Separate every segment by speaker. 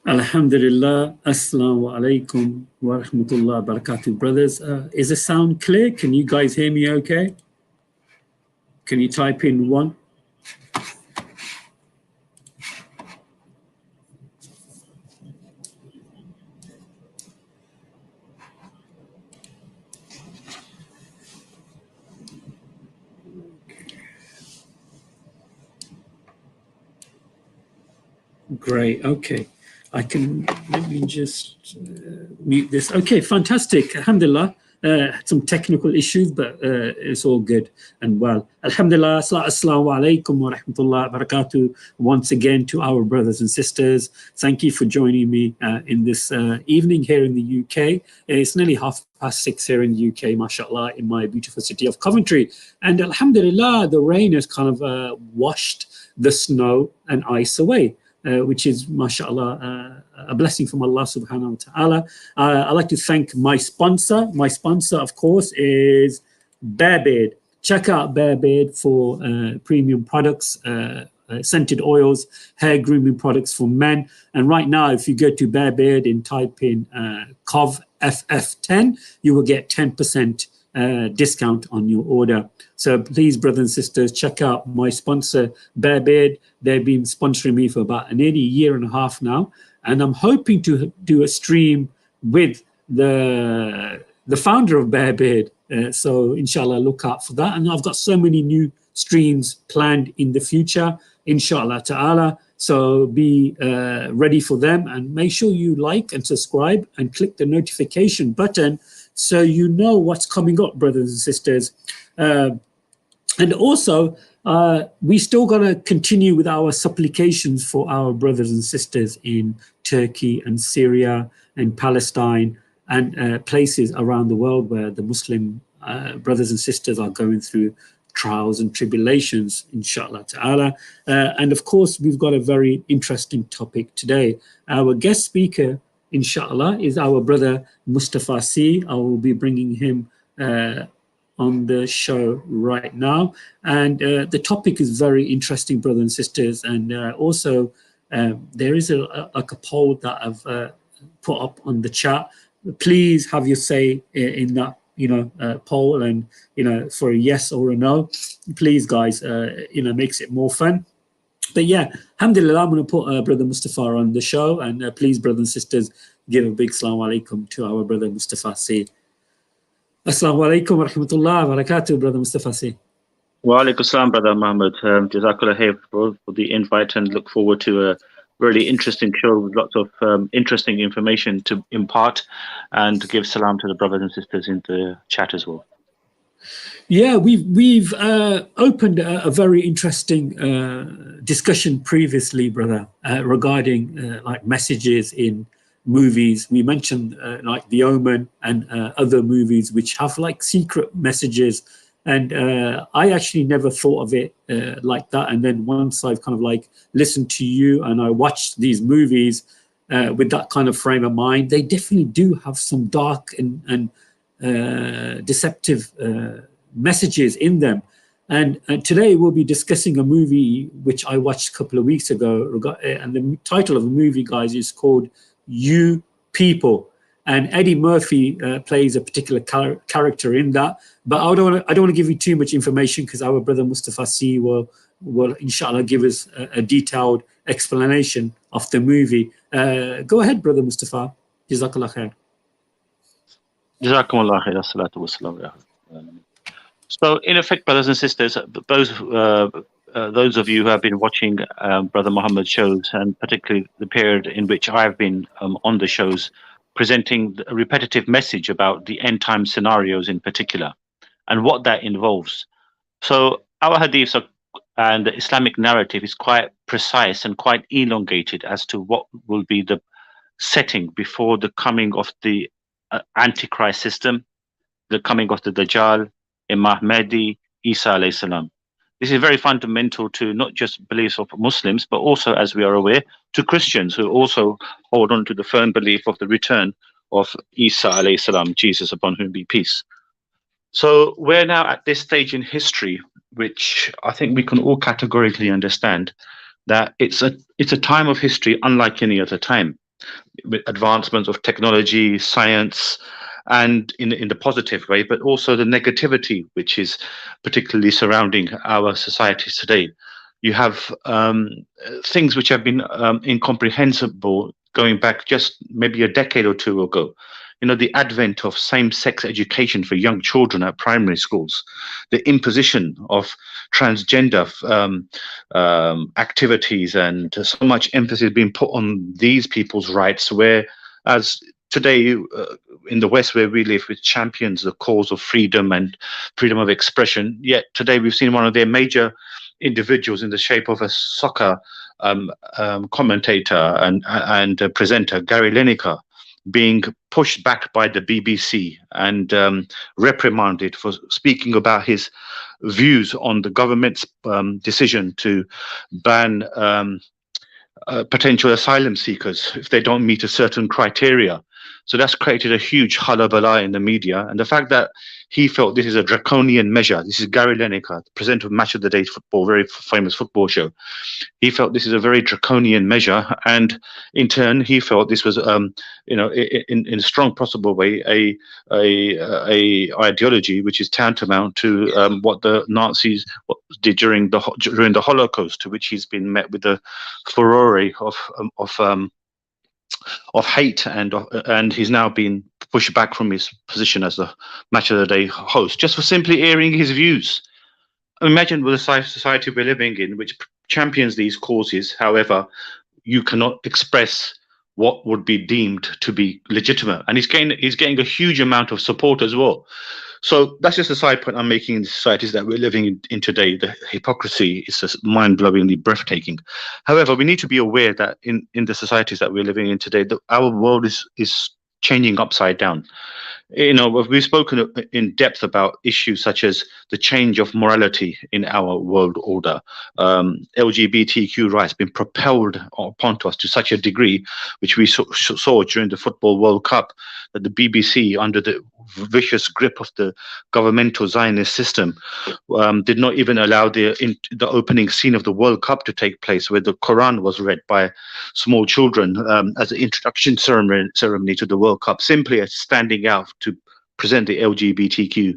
Speaker 1: Alhamdulillah, Assalamu alaikum wa rahmatullah wa barakatuh. Brothers, is the sound clear? Can you guys hear me okay? Can you type in one? Great, okay. Let me just mute this. Okay, fantastic. Alhamdulillah. Some technical issues, but it's all good and well. Alhamdulillah, assalamu alaikum wa rahmatullah wa barakatuh. Once again to our brothers and sisters, thank you for joining me in this evening here in the UK. It's nearly 6:30 here in the UK, mashallah, in my beautiful city of Coventry. And alhamdulillah, the rain has kind of washed the snow and ice away. Which is, mashallah, a blessing from Allah subhanahu wa ta'ala. I'd like to thank my sponsor. My sponsor, of course, is Bearbeard. Check out Bearbeard for premium products, scented oils, hair grooming products for men. And right now, if you go to Bearbeard and type in Covff FF10, you will get 10% discount on your order. So please, brothers and sisters, check out my sponsor, Bearbeard. They've been sponsoring me for about nearly a year and a half now. And I'm hoping to do a stream with the founder of Bearbeard. So inshallah, look out for that. And I've got so many new streams planned in the future, inshallah ta'ala. So be ready for them, and make sure you like and subscribe and click the notification button so you know what's coming up, brothers and sisters. And also, we still got to continue with our supplications for our brothers and sisters in Turkey and Syria and Palestine and places around the world where the Muslim brothers and sisters are going through trials and tribulations, inshallah ta'ala. And of course, we've got a very interesting topic today. Our guest speaker, inshallah, is our brother Mustapha C. I will be bringing him on the show right now. And the topic is very interesting, brothers and sisters. And also, there is a poll that I've put up on the chat. Please have your say in that poll, and for a yes or a no. Please, guys, makes it more fun. But yeah, alhamdulillah, I'm going to put Brother Mustapha on the show, and please, brothers and sisters, give a big salaam alaikum to our brother Mustapha C. Assalamu alaikum wa rahmatullah wa barakatuh, brother Mustapha C.
Speaker 2: Wa alaikum salam, brother Mohammed. Jazakallah khair for the invite, and look forward to a really interesting show with lots of interesting information to impart, and to give salam to the brothers and sisters in the chat as well.
Speaker 1: Yeah, we've opened a very interesting discussion previously, brother, regarding like messages in movies. We mentioned like The Omen and other movies which have like secret messages. And I actually never thought of it like that. And then once I've kind of like listened to you and I watched these movies with that kind of frame of mind, they definitely do have some dark and deceptive messages in them. And today we'll be discussing a movie which I watched a couple of weeks ago. And the title of the movie, guys, is called You People. And Eddie Murphy plays a particular character in that. But I don't want to give you too much information, because our brother Mustapha C will inshallah give us a detailed explanation of the movie. Go ahead, brother Mustapha. Jazakallah khair.
Speaker 2: Jazakumullah khair. As-salatu was-salam. So, in effect, brothers and sisters, those of you who have been watching Brother Mohammed's shows, and particularly the period in which I've been on the shows, presenting a repetitive message about the end time scenarios in particular, and what that involves. So our hadiths and the Islamic narrative is quite precise and quite elongated as to what will be the setting before the coming of the Antichrist system, the coming of the Dajjal, Imam Mahdi, Isa alayhi salam. This is very fundamental to not just beliefs of Muslims, but also, as we are aware, to Christians who also hold on to the firm belief of the return of Isa alayhi salam, Jesus upon whom be peace. So we're now at this stage in history, which I think we can all categorically understand that it's a time of history unlike any other time. with advancements of technology, science, and in the positive way, but also the negativity, which is particularly surrounding our societies today. You have things which have been incomprehensible going back just maybe a decade or two ago. You know, the advent of same-sex education for young children at primary schools, the imposition of transgender activities, and so much emphasis being put on these people's rights, whereas today in the West, where we live, with champions the cause of freedom and freedom of expression, yet today we've seen one of their major individuals in the shape of a soccer commentator and presenter, Gary Lineker, being pushed back by the BBC and reprimanded for speaking about his views on the government's decision to ban potential asylum seekers if they don't meet a certain criteria. So that's created a huge hullabaloo in the media. And the fact that he felt this is a draconian measure, this is Gary Lineker, the presenter of Match of the Day football, very famous football show. He felt this is a very draconian measure, and in turn, he felt this was, you know, in a strong possible way, a ideology which is tantamount to what the Nazis did during the Holocaust, to which he's been met with the furore of hate, and he's now been pushed back from his position as the Match of the Day host just for simply airing his views. Imagine with the society we're living in, which champions these causes. However, you cannot express what would be deemed to be legitimate, and he's getting a huge amount of support as well. So that's just a side point I'm making in the societies that we're living in today. The hypocrisy is just mind-blowingly breathtaking. However, we need to be aware that in the societies that we're living in today, our world is changing upside down. You know, we've spoken in depth about issues such as the change of morality in our world order. LGBTQ rights been propelled upon us to such a degree, which we saw during the Football World Cup, that the BBC, under the vicious grip of the governmental Zionist system, did not even allow the opening scene of the World Cup to take place, where the Quran was read by small children as an introduction ceremony to the World Cup, simply as standing out to present the LGBTQ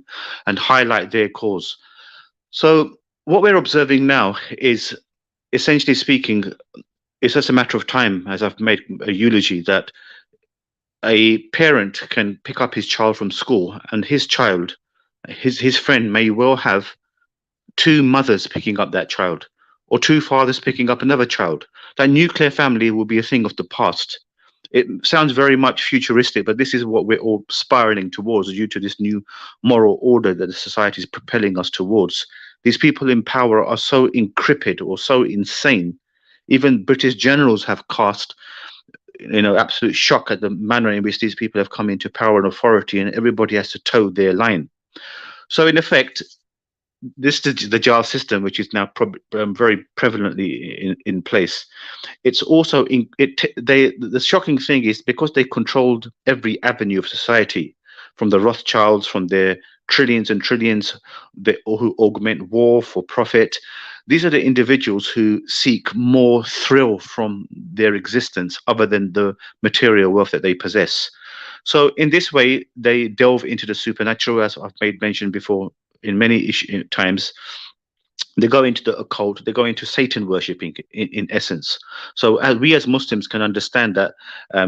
Speaker 2: and highlight their cause. So what we're observing now is, essentially speaking, it's just a matter of time, as I've made a eulogy, that a parent can pick up his child from school, and his child, his friend, may well have two mothers picking up that child, or two fathers picking up another child. That nuclear family will be a thing of the past. It sounds very much futuristic, but this is what we're all spiraling towards due to this new moral order that the society is propelling us towards. These people in power are so increpid or so insane. Even British generals have cast, you know, absolute shock at the manner in which these people have come into power and authority, and everybody has to toe their line. So in effect, this the Dajjal system, which is now very prevalently in place. It's also the shocking thing is, because they controlled every avenue of society, from the Rothschilds, from their trillions and trillions who augment war for profit. These are the individuals who seek more thrill from their existence other than the material wealth that they possess. So in this way, they delve into the supernatural, as I've made mention before in many times. They go into the occult, they go into Satan worshipping in essence. So as we as Muslims can understand that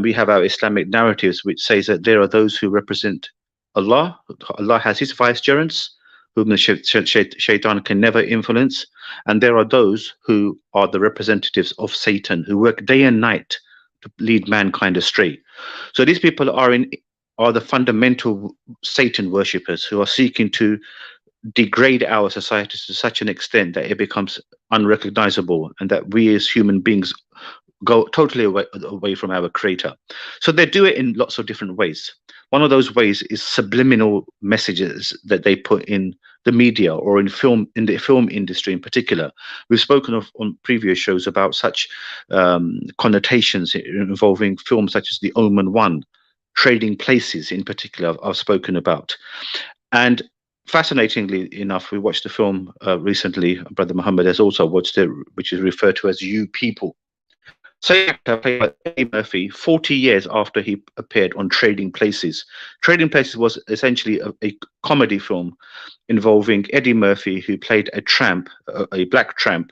Speaker 2: we have our Islamic narratives, which says that there are those who represent Allah. Allah has his vicegerents, whom the shaitan can never influence. And there are those who are the representatives of Satan, who work day and night to lead mankind astray. So these people are the fundamental Satan worshippers, who are seeking to degrade our societies to such an extent that it becomes unrecognizable, and that we as human beings go totally away from our creator. So they do it in lots of different ways. One of those ways is subliminal messages that they put in the media or in the film industry in particular. We've spoken on previous shows about such connotations involving films such as The Omen 1, Trading Places in particular, I've spoken about. And fascinatingly enough, we watched a film recently, Brother Mohammed has also watched it, which is referred to as You People. Same actor played by Eddie Murphy 40 years after he appeared on Trading Places. Trading Places was essentially a comedy film involving Eddie Murphy, who played a tramp, a black tramp,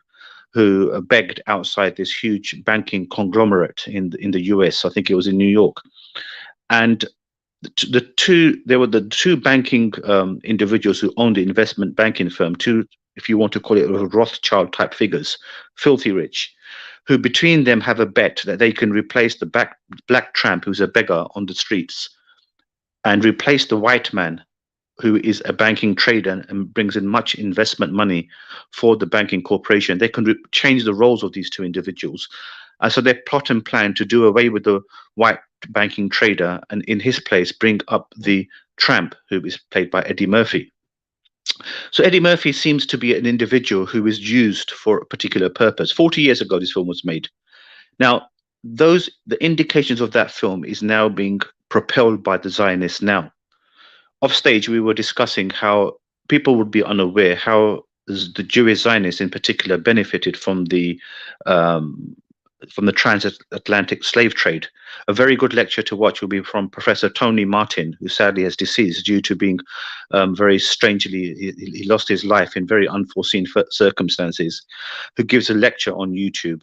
Speaker 2: who begged outside this huge banking conglomerate in the US. I think it was in New York. And there were the two banking individuals who owned the investment banking firm, two, if you want to call it, Rothschild type figures, filthy rich, who between them have a bet that they can replace the black tramp who's a beggar on the streets and replace the white man who is a banking trader and brings in much investment money for the banking corporation. They can change the roles of these two individuals. And so they plot and plan to do away with the white banking trader and in his place bring up the tramp, who is played by Eddie Murphy. So Eddie Murphy seems to be an individual who is used for a particular purpose. 40 years ago, this film was made. Now, the indications of that film is now being propelled by the Zionists now. Off stage, we were discussing how people would be unaware how the Jewish Zionists in particular benefited from the transatlantic slave trade. A very good lecture to watch will be from Professor Tony Martin, who sadly has deceased due to being very strangely, he lost his life in very unforeseen circumstances, who gives a lecture on YouTube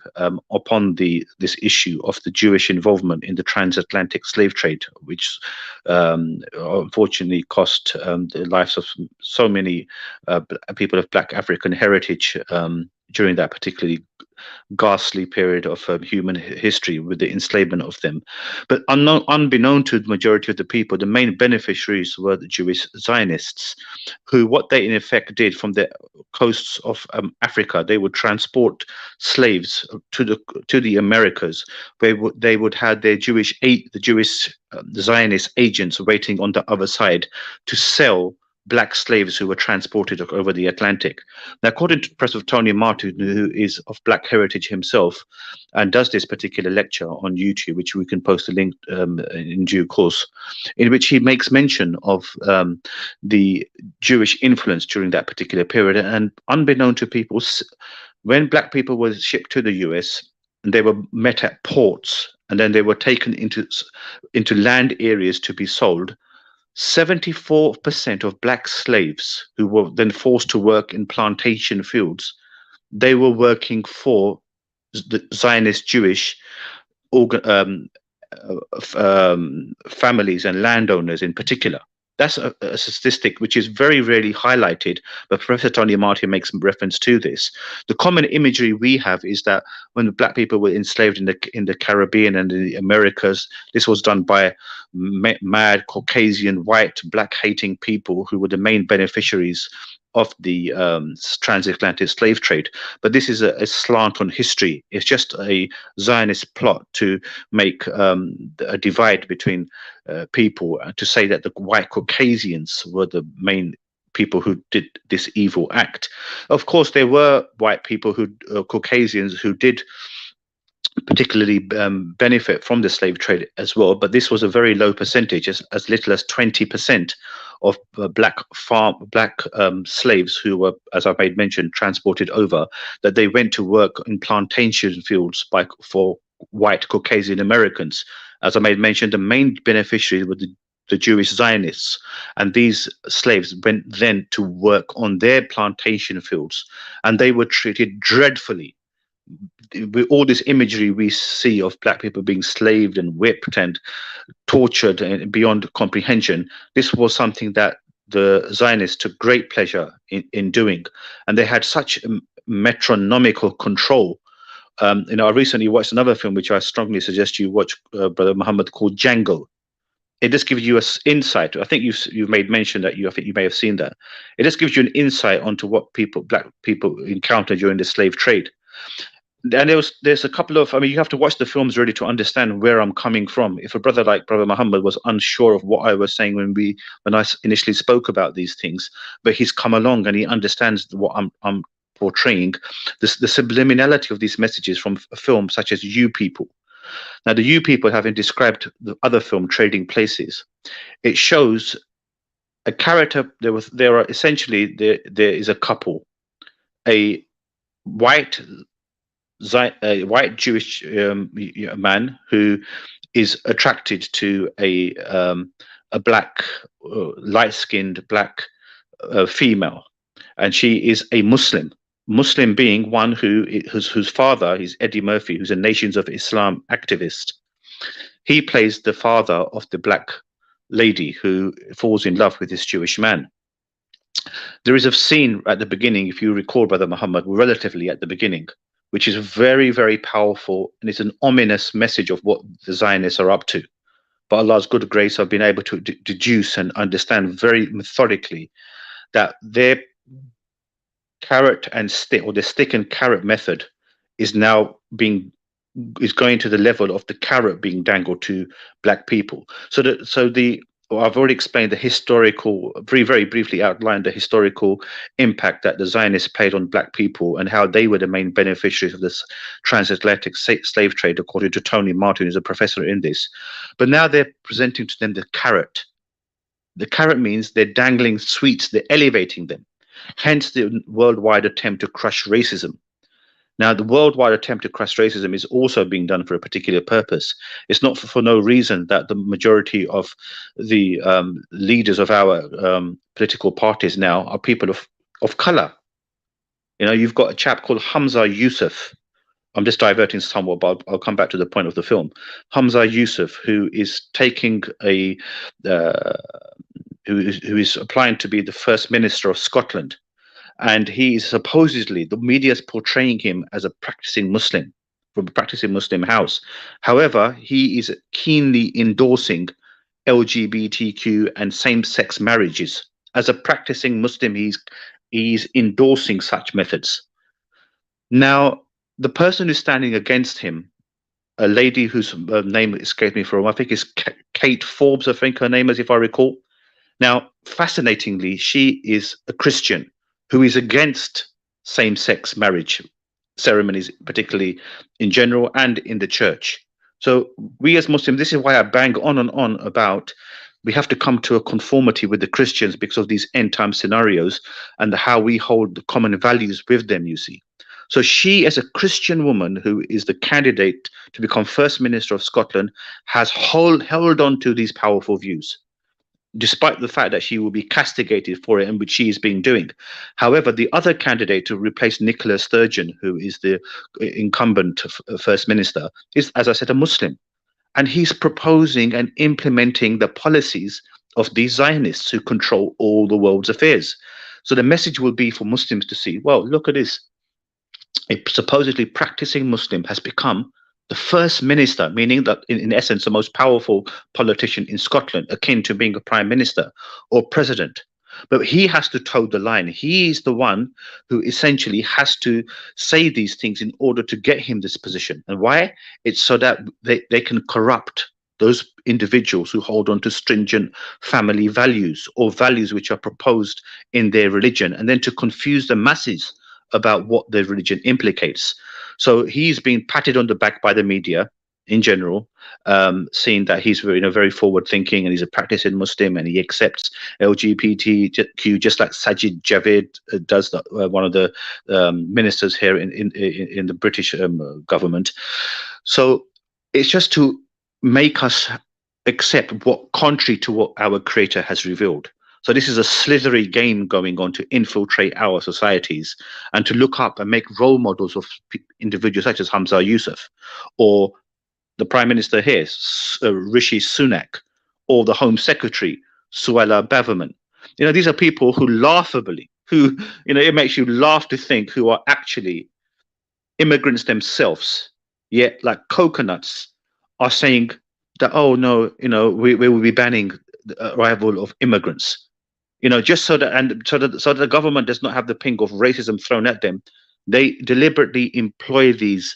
Speaker 2: upon this issue of the Jewish involvement in the transatlantic slave trade, which unfortunately cost the lives of so many people of Black African heritage during that particularly ghastly period of human history with the enslavement of them. But unbeknown to the majority of the people, the main beneficiaries were the Jewish Zionists, who what they in effect did from the coasts of Africa, they would transport slaves to the Americas, where they would have their the Jewish Zionist agents waiting on the other side to sell Black slaves who were transported over the Atlantic. Now, according to Professor Tony Martin, who is of Black heritage himself and does this particular lecture on YouTube, which we can post a link in due course, in which he makes mention of the Jewish influence during that particular period. And unbeknown to people, when Black people were shipped to the US, they were met at ports and then they were taken into land areas to be sold. 74% of Black slaves who were then forced to work in plantation fields, they were working for the Zionist Jewish families and landowners in particular. That's a statistic which is very rarely highlighted, but Professor Tony Martin makes some reference to this. The common imagery we have is that when the Black people were enslaved in the Caribbean and the Americas, this was done by mad Caucasian, white, Black-hating people who were the main beneficiaries of the transatlantic slave trade. But this is a slant on history. It's just a Zionist plot to make a divide between people, to say that the white Caucasians were the main people who did this evil act. Of course, there were white people Caucasians who did particularly benefit from the slave trade as well, but this was a very low percentage, as little as 20% of black slaves who were, as I made mention, transported over, that they went to work in plantation fields for white Caucasian Americans. As I made mention, the main beneficiaries were the Jewish Zionists, and these slaves went then to work on their plantation fields, and they were treated dreadfully. With all this imagery we see of Black people being slaved and whipped and tortured and beyond comprehension, this was something that the Zionists took great pleasure in doing, and they had such metronomical control. I recently watched another film which I strongly suggest you watch, Brother Mohammed, called Django. It just gives you an insight. I think you've made mention that I think you may have seen that. It just gives you an insight onto what Black people encountered during the slave trade. And there's a couple of, you have to watch the films really to understand where I'm coming from. If a brother like Brother Muhammad was unsure of what I was saying when I initially spoke about these things, but he's come along and he understands what I'm portraying, the subliminality of these messages from a film such as You People. Now, the You People, having described the other film, Trading Places, it shows a character. There is a couple, a white a white Jewish man who is attracted to a black, light-skinned black female, and she is a Muslim. Muslim being one whose father is Eddie Murphy, who's a Nations of Islam activist. He plays the father of the black lady who falls in love with this Jewish man. There is a scene at the beginning, if you recall, Brother Muhammad, relatively at the beginning, which is very, very powerful, and it's an ominous message of what the Zionists are up to. By Allah's good grace, I've been able to deduce and understand very methodically that their carrot and stick, or the stick and carrot method, is now going to the level of the carrot being dangled to black people. I've already explained the historical, very briefly outlined the historical impact that the Zionists played on black people and how they were the main beneficiaries of this transatlantic slave trade, according to Tony Martin, who's a professor in this. But now they're presenting to them the carrot. The carrot means they're dangling sweets, they're elevating them. Hence the worldwide attempt to crush racism. Now, the worldwide attempt to crush racism is also being done for a particular purpose. It's not for no reason that the majority of the leaders of our political parties now are people of color. You know, you've got a chap called Hamza Yusuf. I'm just diverting somewhat, but I'll come back to the point of the film. Hamza Yusuf, who is taking who is applying to be the First Minister of Scotland. And he is supposedly, the media is portraying him as a practicing Muslim, from a practicing Muslim house. However, he is keenly endorsing LGBTQ and same-sex marriages. As a practicing Muslim, he's endorsing such methods. Now, the person who's standing against him, a lady whose name escaped me for a while, I think it's Kate Forbes, I think her name is, if I recall. Now, fascinatingly, she is a Christian who is against same-sex marriage ceremonies, particularly in general and in the church. So we as Muslims, this is why I bang on and on about we have to come to a conformity with the Christians because of these end-time scenarios and how we hold the common values with them, you see. So she, as a Christian woman who is the candidate to become First Minister of Scotland, has held on to these powerful views, despite the fact that she will be castigated for it, and which she is being doing. However, the other candidate to replace Nicola Sturgeon, who is the incumbent First Minister, is, as I said, a Muslim. And he's proposing and implementing the policies of these Zionists who control all the world's affairs. So the message will be for Muslims to see, well, look at this. A supposedly practicing Muslim has become the first minister, meaning that in essence, the most powerful politician in Scotland, akin to being a prime minister or president. But he has to toe the line. He is the one who essentially has to say these things in order to get him this position. And why? It's so that they can corrupt those individuals who hold on to stringent family values or values which are proposed in their religion, and then to confuse the masses about what their religion implicates. So he's being patted on the back by the media in general, seeing that he's very forward thinking and he's a practicing Muslim and he accepts LGBTQ just like Sajid Javid does, one of the ministers here in the British government. So it's just to make us accept what contrary to what our Creator has revealed. So this is a slithery game going on to infiltrate our societies and to look up and make role models of individuals such as Hamza Yusuf, or the Prime Minister here, Rishi Sunak, or the Home Secretary, Suella Braverman. These are people who laughably, it makes you laugh to think, who are actually immigrants themselves, yet like coconuts are saying that, oh no, we will be banning the arrival of immigrants. Just so that the government does not have the ping of racism thrown at them, they deliberately employ these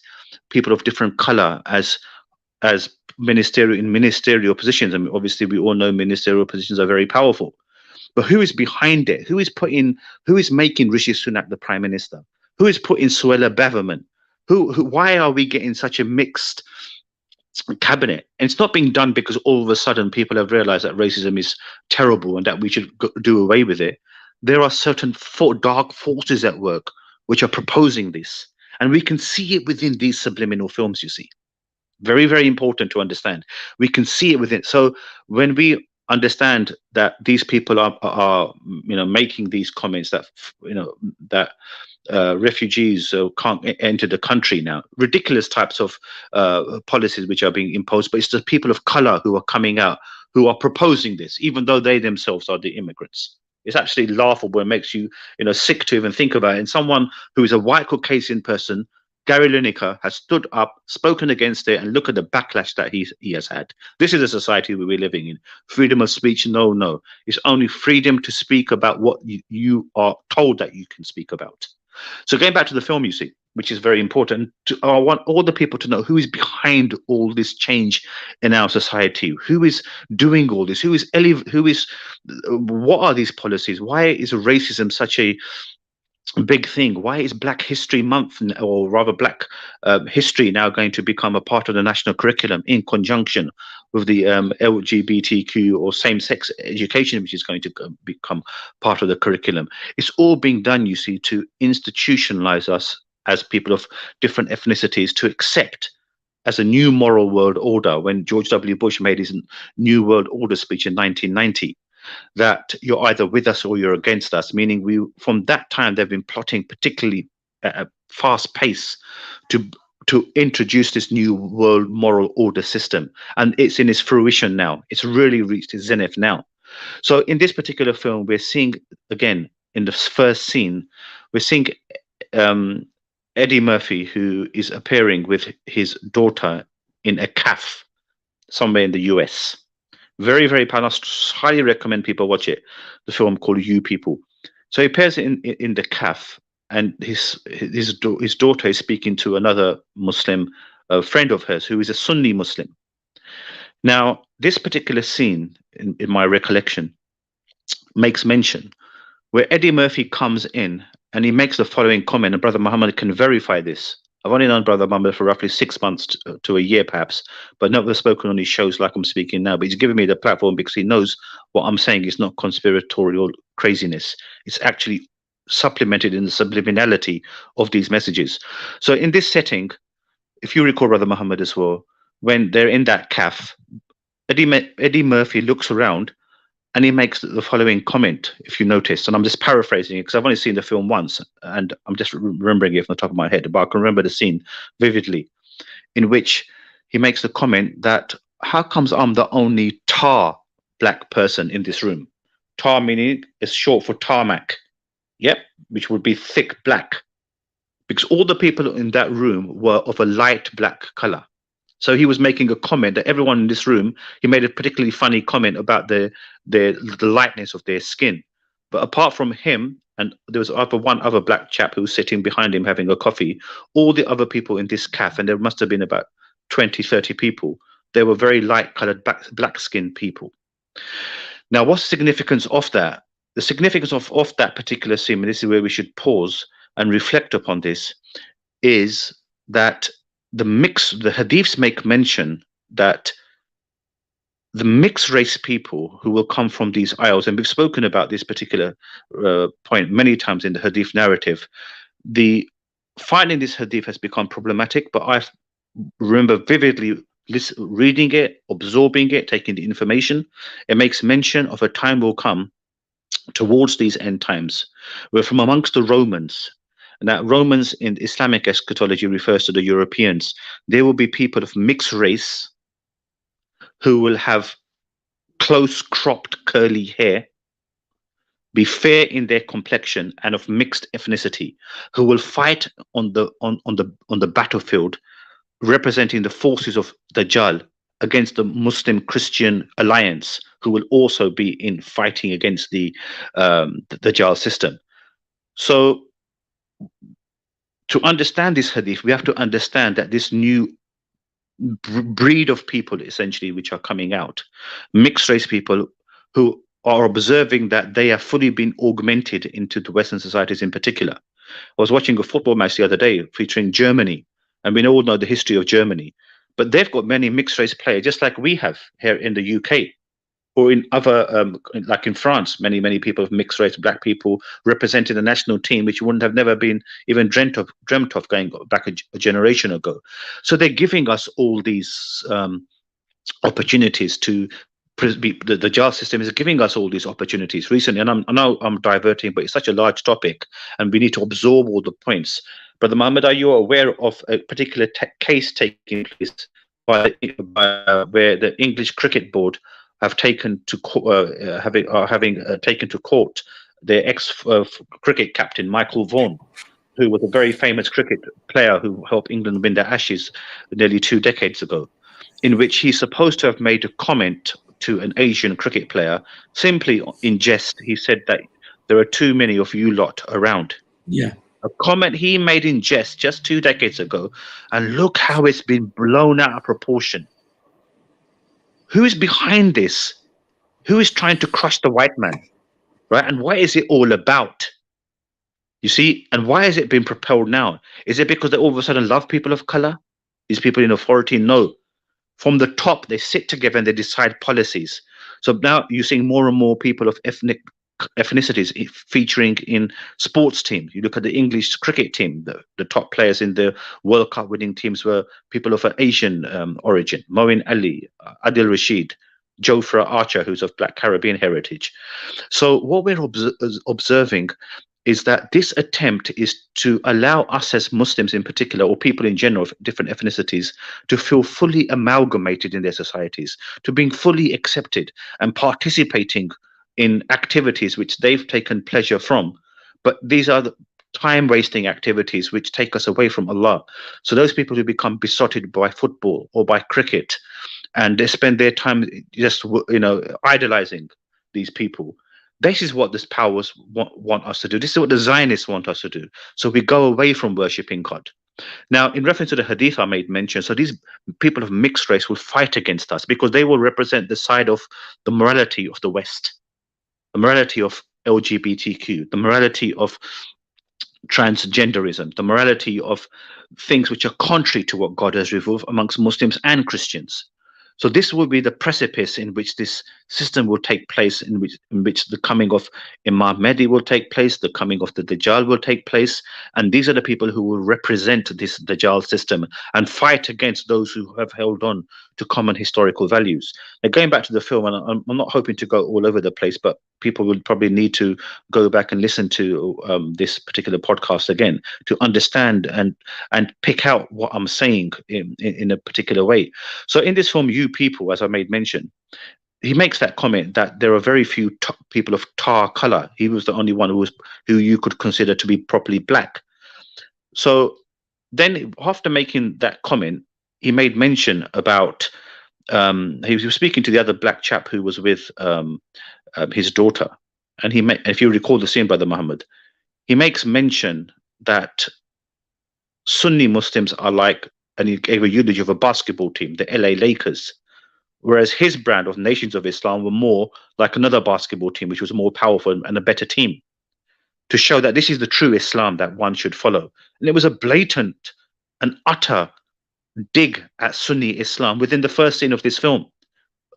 Speaker 2: people of different color as ministerial positions. I mean, obviously, we all know ministerial positions are very powerful. But who is behind it? Who is making Rishi Sunak the Prime Minister? Who is putting Suella Braverman? Why are we getting such a mixed cabinet? And it's not being done because all of a sudden people have realized that racism is terrible and that we should do away with it. There are certain dark forces at work which are proposing this. And we can see it within these subliminal films, you see. Very, very important to understand. We can see it within. So when we understand that these people are making these comments that that refugees can't enter the country now, ridiculous types of policies which are being imposed, but it's the people of color who are coming out, who are proposing this, even though they themselves are the immigrants. It's actually laughable. It makes you sick to even think about it. And someone who is a white Caucasian person, Gary Lineker, has stood up, spoken against it, and look at the backlash that he has had. This is a society we're living in. Freedom of speech, no. It's only freedom to speak about what you are told that you can speak about. So going back to the film, you see, which is very important, I want all the people to know who is behind all this change in our society, who is doing all this, what are these policies? Why is racism such a big thing? Why is Black History Month, or rather Black history, now going to become a part of the national curriculum in conjunction with the LGBTQ or same-sex education, which is going to become part of the curriculum? It's all being done, you see, to institutionalize us as people of different ethnicities, to accept as a new moral world order. When George W. Bush made his New World Order speech in 1990, that you're either with us or you're against us, meaning from that time they've been plotting, particularly at a fast pace, to introduce this new world moral order system, and it's in its fruition now. It's really reached its zenith now. So in this particular film, we're seeing, again, in the first scene, we're seeing Eddie Murphy, who is appearing with his daughter in a cafe somewhere in the US. Very, very powerful. I highly recommend people watch it. The film called You People. So he appears in the cafe, and his daughter is speaking to another Muslim, a friend of hers, who is a Sunni Muslim. Now, this particular scene, in my recollection, makes mention where Eddie Murphy comes in and he makes the following comment, and Brother Muhammad can verify this. I've only known Brother Muhammad for roughly 6 months to a year, perhaps, but never spoken on his shows like I'm speaking now. But he's given me the platform because he knows what I'm saying is not conspiratorial craziness. It's actually supplemented in the subliminality of these messages. So in this setting, if you recall, Brother Muhammad, as well, when they're in that cafe, Eddie Murphy looks around and he makes the following comment, if you notice, and I'm just paraphrasing it because I've only seen the film once and I'm just remembering it from the top of my head, but I can remember the scene vividly, in which he makes the comment that, how comes I'm the only tar black person in this room? Tar meaning is short for tarmac, yep, which would be thick black, because all the people in that room were of a light black color. So he was making a comment that everyone in this room, he made a particularly funny comment about the lightness of their skin. But apart from him, and there was one other black chap who was sitting behind him having a coffee, all the other people in this cafe, and there must have been about 20, 30 people, they were very light colored black skinned people. Now, what's the significance of that? The significance of that particular scene, and this is where we should pause and reflect upon this, is that the hadiths make mention that the mixed race people who will come from these isles, and we've spoken about this particular point many times in the hadith narrative, finding this hadith has become problematic, but I remember vividly reading it, absorbing it, taking the information. It makes mention of a time will come towards these end times where from amongst the Romans, and that Romans in Islamic eschatology refers to the Europeans, there will be people of mixed race who will have close cropped curly hair, be fair in their complexion and of mixed ethnicity, who will fight on the battlefield representing the forces of Dajjal against the Muslim Christian alliance, who will also be in fighting against the Dajjal system. So to understand this hadith, we have to understand that this new breed of people, essentially, which are coming out, mixed race people who are observing that they have fully been augmented into the Western societies in particular. I was watching a football match the other day featuring Germany, and we all know the history of Germany, but they've got many mixed race players, just like we have here in the UK. or in other, like in France, many people of mixed race, black people represented the national team, which wouldn't have never been even dreamt of going back a generation ago. So they're giving us all these opportunities to. The JAL system is giving us all these opportunities recently, and I know I'm diverting, but it's such a large topic, and we need to absorb all the points. Brother Mohammed, are you aware of a particular case taking place by where the English Cricket Board have taken to having taken to court their ex-cricket captain Michael Vaughan, who was a very famous cricket player who helped England win the Ashes nearly 2 decades ago, in which he's supposed to have made a comment to an Asian cricket player, simply in jest. He said that there are too many of you lot around.
Speaker 1: Yeah.
Speaker 2: A comment he made in jest just 2 decades ago, and look how it's been blown out of proportion. Who is behind this? Who is trying to crush the white man, right? And what is it all about? You see, and why has it been propelled now? Is it because they all of a sudden love people of color? These people in authority? No. From the top, they sit together and they decide policies. So now you're seeing more and more people of ethnicities featuring in sports teams. You look at the English cricket team, the top players in the World Cup winning teams were people of an Asian origin. Moeen Ali, Adil Rashid, Jofra Archer, who's of Black Caribbean heritage. So what we're observing is that this attempt is to allow us as Muslims in particular, or people in general of different ethnicities, to feel fully amalgamated in their societies, to being fully accepted and participating in activities which they've taken pleasure from. But these are the time-wasting activities which take us away from Allah. So those people who become besotted by football or by cricket, and they spend their time just, idolizing these people. This is what this powers want us to do. This is what the Zionists want us to do. So we go away from worshipping God. Now, in reference to the hadith I made mention, so these people of mixed race will fight against us because they will represent the side of the morality of the West, the morality of LGBTQ, the morality of transgenderism, the morality of things which are contrary to what God has revealed amongst Muslims and Christians. So this will be the precipice in which this system will take place, in which the coming of Imam Mahdi will take place, the coming of the Dajjal will take place, and these are the people who will represent this Dajjal system and fight against those who have held on to common historical values. Now, going back to the film, and I'm not hoping to go all over the place, but people will probably need to go back and listen to this particular podcast again to understand and pick out what I'm saying in a particular way. So in this film, You People, as I made mention, he makes that comment that there are very few people of tar color. He was the only one who you could consider to be properly black. So then after making that comment, he made mention about he was speaking to the other black chap who was with his daughter, and if you recall the scene, Brother Muhammad, he makes mention that Sunni Muslims are like, and he gave a eulogy of a basketball team, the LA Lakers, whereas his brand of Nations of Islam were more like another basketball team, which was more powerful and a better team, to show that this is the true Islam that one should follow. And it was a blatant and utter dig at Sunni Islam within the first scene of this film.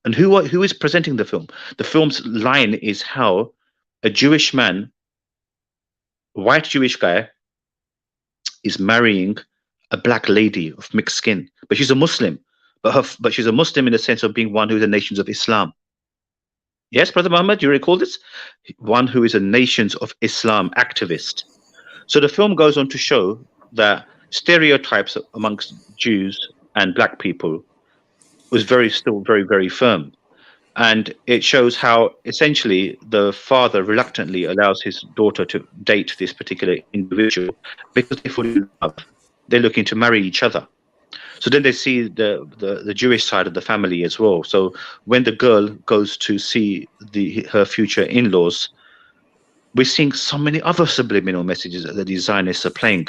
Speaker 2: And who is presenting the film? The film's line is how a Jewish man, a white Jewish guy, is marrying a black lady of mixed skin, but she's a Muslim. But she's a Muslim in the sense of being one who is a Nations of Islam. Yes, Brother Muhammad, you recall this? One who is a Nations of Islam activist. So the film goes on to show that stereotypes amongst Jews and black people was still very, very firm. And it shows how essentially the father reluctantly allows his daughter to date this particular individual because they fall in love. They're looking to marry each other. So then they see the Jewish side of the family as well. So when the girl goes to see her future in-laws, we're seeing so many other subliminal messages that the Zionists are playing.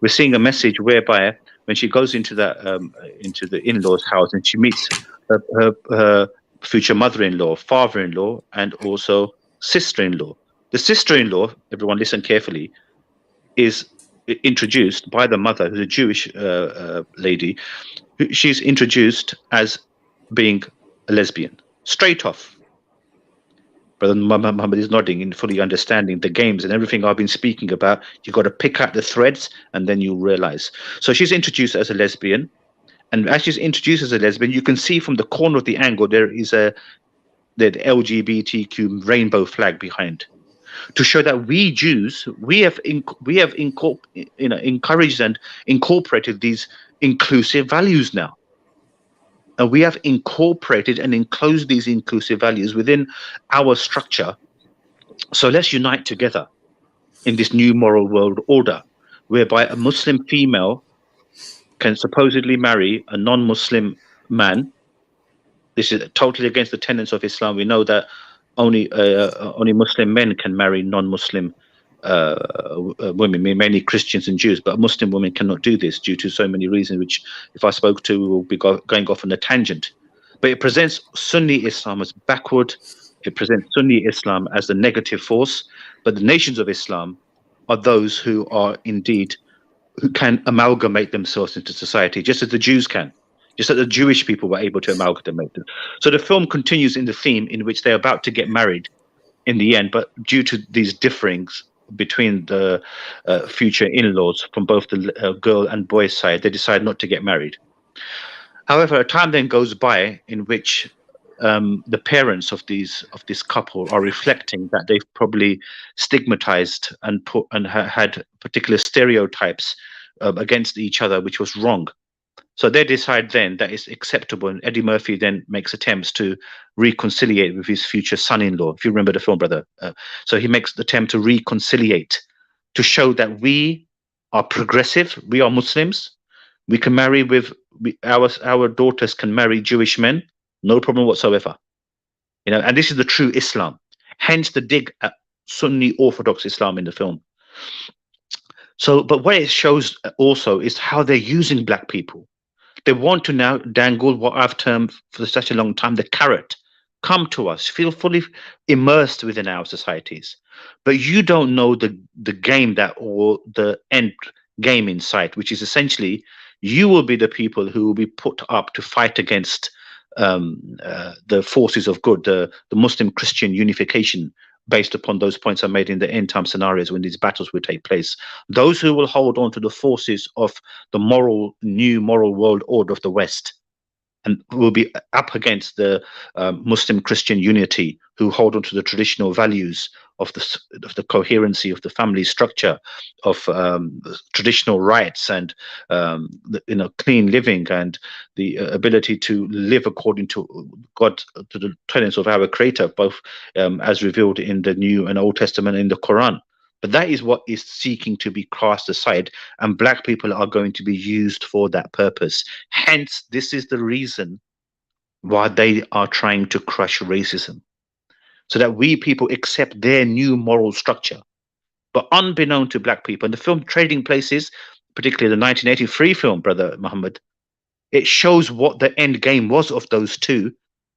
Speaker 2: We're seeing a message whereby when she goes into the in-laws' house and she meets her future mother-in-law, father-in-law, and also sister-in-law. The sister-in-law, everyone listen carefully, is introduced by the mother, who's a Jewish lady. She's introduced as being a lesbian, straight off. Brother Muhammad is nodding in fully understanding the games and everything I've been speaking about. You've got to pick out the threads and then you'll realize. So she's introduced as a lesbian. And as she's introduced as a lesbian, you can see from the corner of the angle there is the LGBTQ rainbow flag behind, to show that we Jews, we have encouraged and incorporated these inclusive values now. And we have incorporated and enclosed these inclusive values within our structure. So let's unite together in this new moral world order, whereby a Muslim female can supposedly marry a non-Muslim man. This is totally against the tenets of Islam. We know that only Muslim men can marry non-Muslim women, mainly Christians and Jews, but Muslim women cannot do this due to so many reasons, which if I spoke to, will be going off on a tangent. But it presents Sunni Islam as backward. It presents Sunni Islam as the negative force. But the nations of Islam are those who are indeed, who can amalgamate themselves into society, just as the Jews can. Just that the Jewish people were able to amalgamate them. So the film continues in the theme in which they're about to get married in the end, but due to these differings between the future in-laws from both the girl and boy side, they decide not to get married. However, a time then goes by in which the parents of this couple are reflecting that they've probably stigmatized and had particular stereotypes against each other, which was wrong. So they decide then that it's acceptable, and Eddie Murphy then makes attempts to reconciliate with his future son-in-law. If you remember the film, brother. So he makes the attempt to reconciliate, to show that we are progressive, we are Muslims, we can marry with, our daughters can marry Jewish men, no problem whatsoever. You know, and this is the true Islam. Hence the dig at Sunni Orthodox Islam in the film. So, but what it shows also is how they're using black people. They want to now dangle what I've termed for such a long time the carrot. Come to us, feel fully immersed within our societies. But you don't know the game that, or the end game in sight, which is essentially you will be the people who will be put up to fight against the forces of good, the Muslim Christian unification, based upon those points I made in the end time scenarios when these battles will take place. Those who will hold on to the forces of the new moral world order of the West, and will be up against the Muslim Christian unity, who hold on to the traditional values of the coherency of the family structure, of traditional rights, and clean living, and the ability to live according to God, to the tenets of our Creator, both as revealed in the New and Old Testament in the Quran. But that is what is seeking to be cast aside, and black people are going to be used for that purpose. Hence, this is the reason why they are trying to crush racism, so that we people accept their new moral structure. But unbeknown to black people, in the film Trading Places, particularly the 1983 film, Brother Muhammad, it shows what the end game was of those two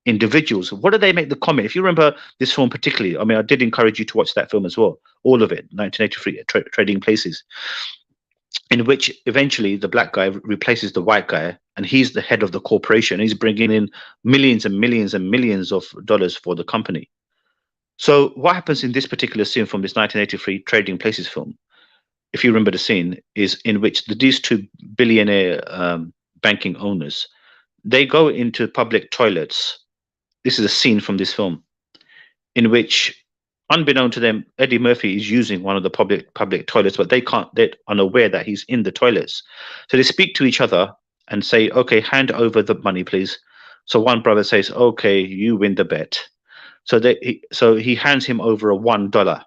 Speaker 2: individuals. What did they make the comment? If you remember this film particularly, I mean, I did encourage you to watch that film as well, all of it, 1983, Trading Places, in which eventually the black guy replaces the white guy, and he's the head of the corporation. He's bringing in millions and millions and millions of dollars for the company. So what happens in this particular scene from this 1983 Trading Places film, if you remember the scene, is in which these two billionaire banking owners, they go into public toilets. This is a scene from this film in which, unbeknown to them, Eddie Murphy is using one of the public toilets, but they're unaware that he's in the toilets. So they speak to each other and say, okay, hand over the money, please. So one brother says, okay, you win the bet. So he hands him over a $1.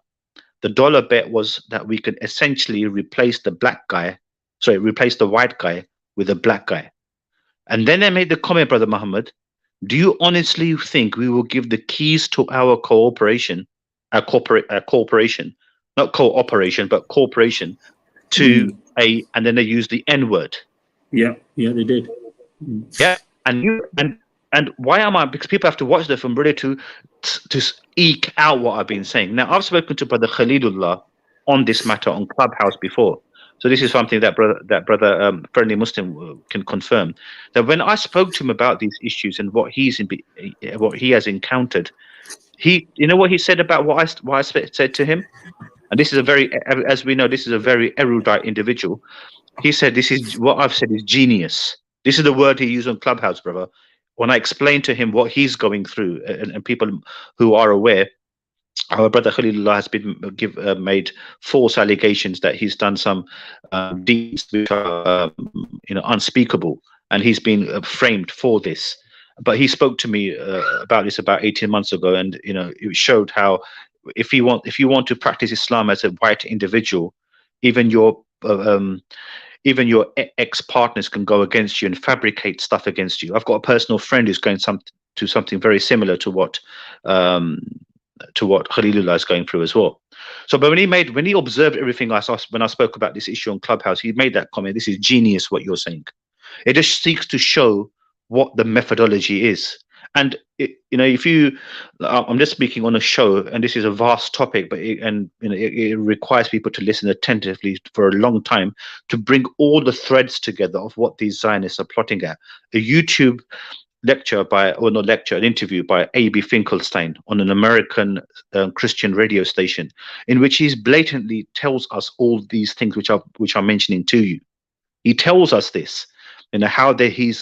Speaker 2: The dollar bet was that we could essentially replace the white guy with a black guy. And then they made the comment, Brother Muhammad, do you honestly think we will give the keys to our corporation, not cooperation, but corporation, to and then they use the N-word.
Speaker 1: Yeah, they did.
Speaker 2: Yeah, and why am I? Because people have to watch the film really to eke out what I've been saying. Now, I've spoken to Brother Khalidullah on this matter on Clubhouse before, so this is something that brother Friendly Muslim can confirm. That when I spoke to him about these issues and what he has encountered, You know what he said about what I said to him? And this is a very, as we know, this is a very erudite individual. He said, "This is what I've said is genius." This is the word he used on Clubhouse, brother. When I explained to him what he's going through, and people who are aware, our brother Khalilullah has been made false allegations that he's done some deeds which are, unspeakable, and he's been framed for this. But he spoke to me about this about 18 months ago, and it showed how if you want to practice Islam as a white individual, even your ex-partners can go against you and fabricate stuff against you. I've got a personal friend who's going to something very similar to what Khalilullah is going through as well. So, but when he observed everything when I spoke about this issue on Clubhouse, he made that comment. This is genius what you're saying. It just seeks to show what the methodology is. And I'm just speaking on a show, and this is a vast topic, but it requires people to listen attentively for a long time to bring all the threads together of what these Zionists are plotting at. A YouTube an interview by A.B. Finkelstein on an American Christian radio station, in which he blatantly tells us all these things which I'm mentioning to you. He tells us this. How they've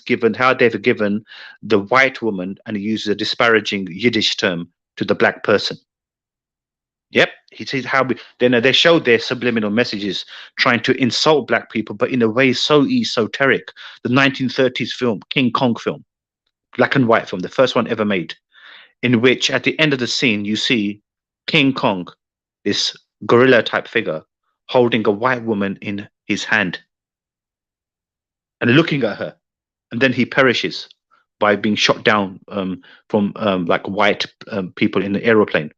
Speaker 2: given the white woman, and he uses a disparaging Yiddish term, to the black person. Yep, he says they showed their subliminal messages trying to insult black people, but in a way so esoteric. The 1930s film, King Kong film, black and white film, the first one ever made, in which at the end of the scene you see King Kong, this gorilla type figure, holding a white woman in his hand and looking at her, and then he perishes by being shot down from like white people in the aeroplane.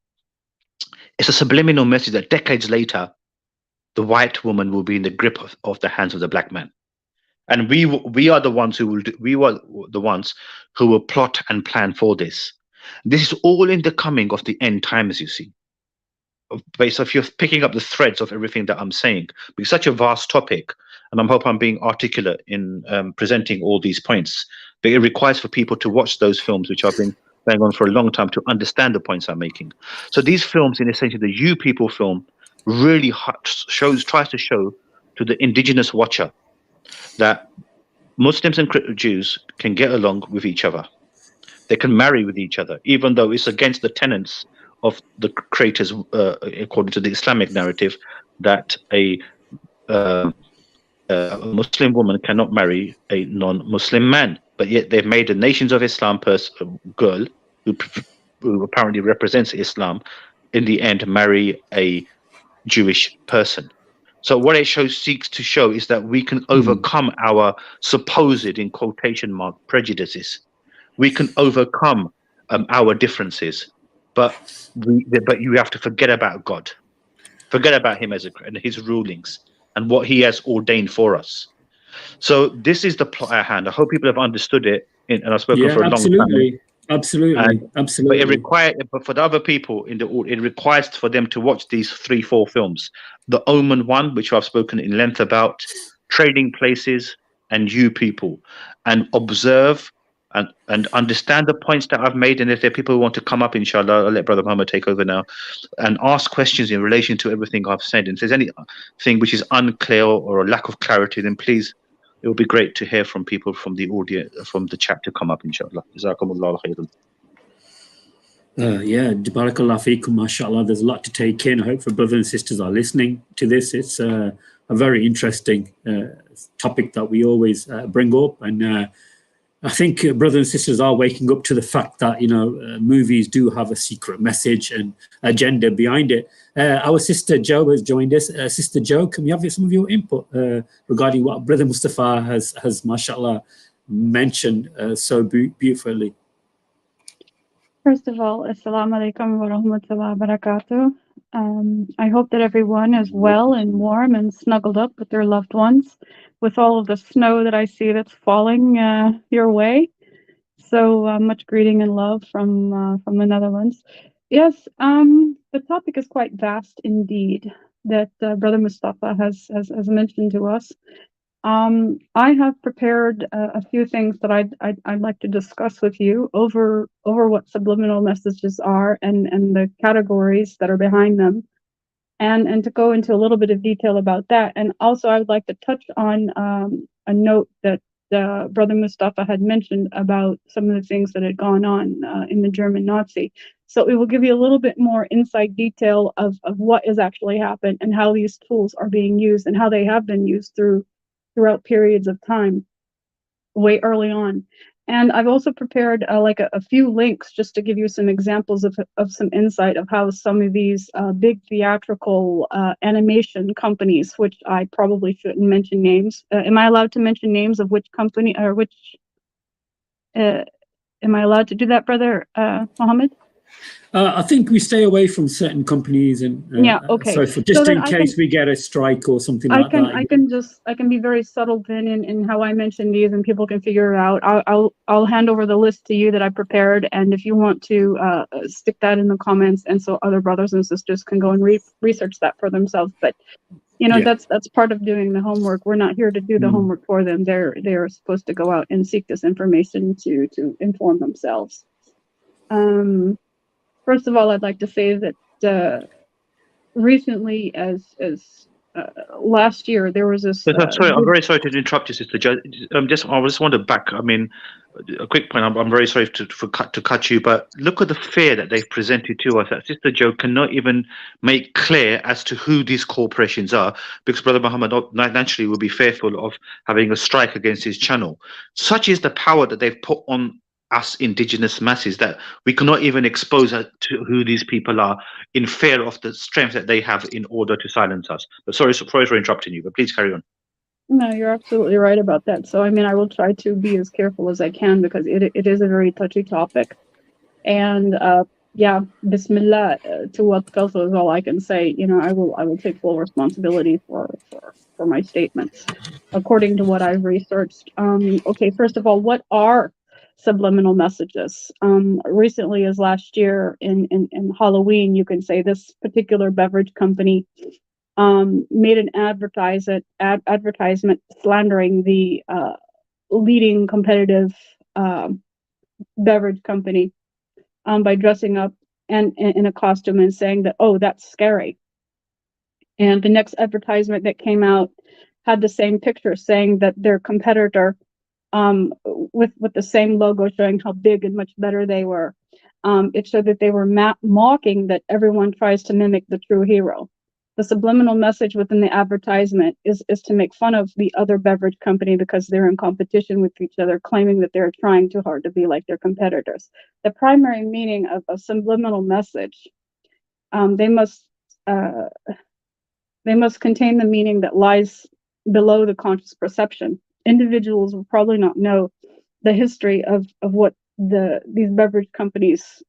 Speaker 2: It's a subliminal message that decades later, the white woman will be in the grip of the hands of the black man, and we are the ones who will plot and plan for this. This is all in the coming of the end times, you see. So if you're picking up the threads of everything that I'm saying, it's such a vast topic, and I hope I'm being articulate in presenting all these points. But it requires for people to watch those films, which have been going on for a long time, to understand the points I'm making. So these films, in essentially the You People film, really tries to show to the indigenous watcher that Muslims and Jews can get along with each other. They can marry with each other, even though it's against the tenets of the creators, according to the Islamic narrative, that a Muslim woman cannot marry a non-Muslim man. But yet they've made a Nations of Islam girl, who apparently represents Islam, in the end marry a Jewish person. So what it seeks to show is that we can overcome our supposed, in quotation mark, prejudices. We can overcome our differences. But you have to forget about God, forget about Him and His rulings and what He has ordained for us. So this is the plot at hand. I hope people have understood it, and I've spoken for a long time.
Speaker 1: Absolutely.
Speaker 2: But for the other people it requires for them to watch these 3-4 films: The Omen one, which I've spoken in length about, Trading Places, and You People, and observe and understand the points that I've made. And if there are people who want to come up, inshallah, I'll let Brother Mohammed take over now and ask questions in relation to everything I've said. And if there's anything which is unclear or a lack of clarity, then please, it would be great to hear from people from the audience, from the chat, to come up, inshallah. Jazakumullah khairan.
Speaker 1: Barakallah feekum, mashallah. There's a lot to take in. I hope for brothers and sisters are listening to this. It's a very interesting topic that we always bring up, and I think brothers and sisters are waking up to the fact that movies do have a secret message and agenda behind it. Our sister Jo has joined us. Sister Jo, can we have some of your input regarding what Brother Mustapha has mashallah mentioned so beautifully?
Speaker 3: First of all, Assalamu alaikum wa rahmatullahi wa barakatuh. I hope that everyone is well and warm and snuggled up with their loved ones, with all of the snow that I see that's falling your way. So much greeting and love from the Netherlands. Yes, the topic is quite vast indeed, that Brother Mustapha has mentioned to us. I have prepared a few things that I'd like to discuss with you over what subliminal messages are and the categories that are behind them, and to go into a little bit of detail about that. And also, I would like to touch on a note that Brother Mustapha had mentioned about some of the things that had gone on in the German Nazi. So it will give you a little bit more inside detail of what has actually happened and how these tools are being used and how they have been used throughout periods of time way early on. And I've also prepared like a few links just to give you some examples of some insight of how some of these big theatrical animation companies, which I probably shouldn't mention names. Am I allowed to mention names of which company or which? Am I allowed to do that, Brother Mohammed?
Speaker 1: I think we stay away from certain companies and
Speaker 3: yeah, okay.
Speaker 1: so forth, just in case we get a strike or something like that.
Speaker 3: I can be very subtle then in how I mention these, and people can figure it out. I'll hand over the list to you that I prepared, and if you want to stick that in the comments, and so other brothers and sisters can go and research that for themselves. But you know, that's part of doing the homework. We're not here to do the homework for them. They are supposed to go out and seek this information to inform themselves. First of all, I'd like to say that recently, as last year, there was this.
Speaker 2: Sorry, I'm very sorry to interrupt you, Sister Jo. I just want to back. I mean, a quick point. I'm very sorry to cut you, but look at the fear that they've presented to us. That Sister Jo cannot even make clear as to who these corporations are, because Brother Muhammad naturally will be fearful of having a strike against his channel. Such is the power that they've put on us indigenous masses that we cannot even expose to who these people are in fear of the strength that they have in order to silence us. But sorry for interrupting you, but please carry on.
Speaker 3: No, you're absolutely right about that. So, I mean, I will try to be as careful as I can because it is a very touchy topic. And yeah, Bismillah to what Covff is all I can say. You know, I will take full responsibility for my statements according to what I've researched. Okay, first of all, what are subliminal messages? Recently, as last year in Halloween, you can say this particular beverage company made an advertisement slandering the leading competitive beverage company by dressing up and in a costume and saying that, oh, that's scary. And the next advertisement that came out had the same picture saying that their competitor with the same logo showing how big and much better they were. It showed that they were mocking that everyone tries to mimic the true hero. The subliminal message within the advertisement is to make fun of the other beverage company because they're in competition with each other, claiming that they're trying too hard to be like their competitors. The primary meaning of a subliminal message, they must contain the meaning that lies below the conscious perception. Individuals will probably not know the history of what these beverage companies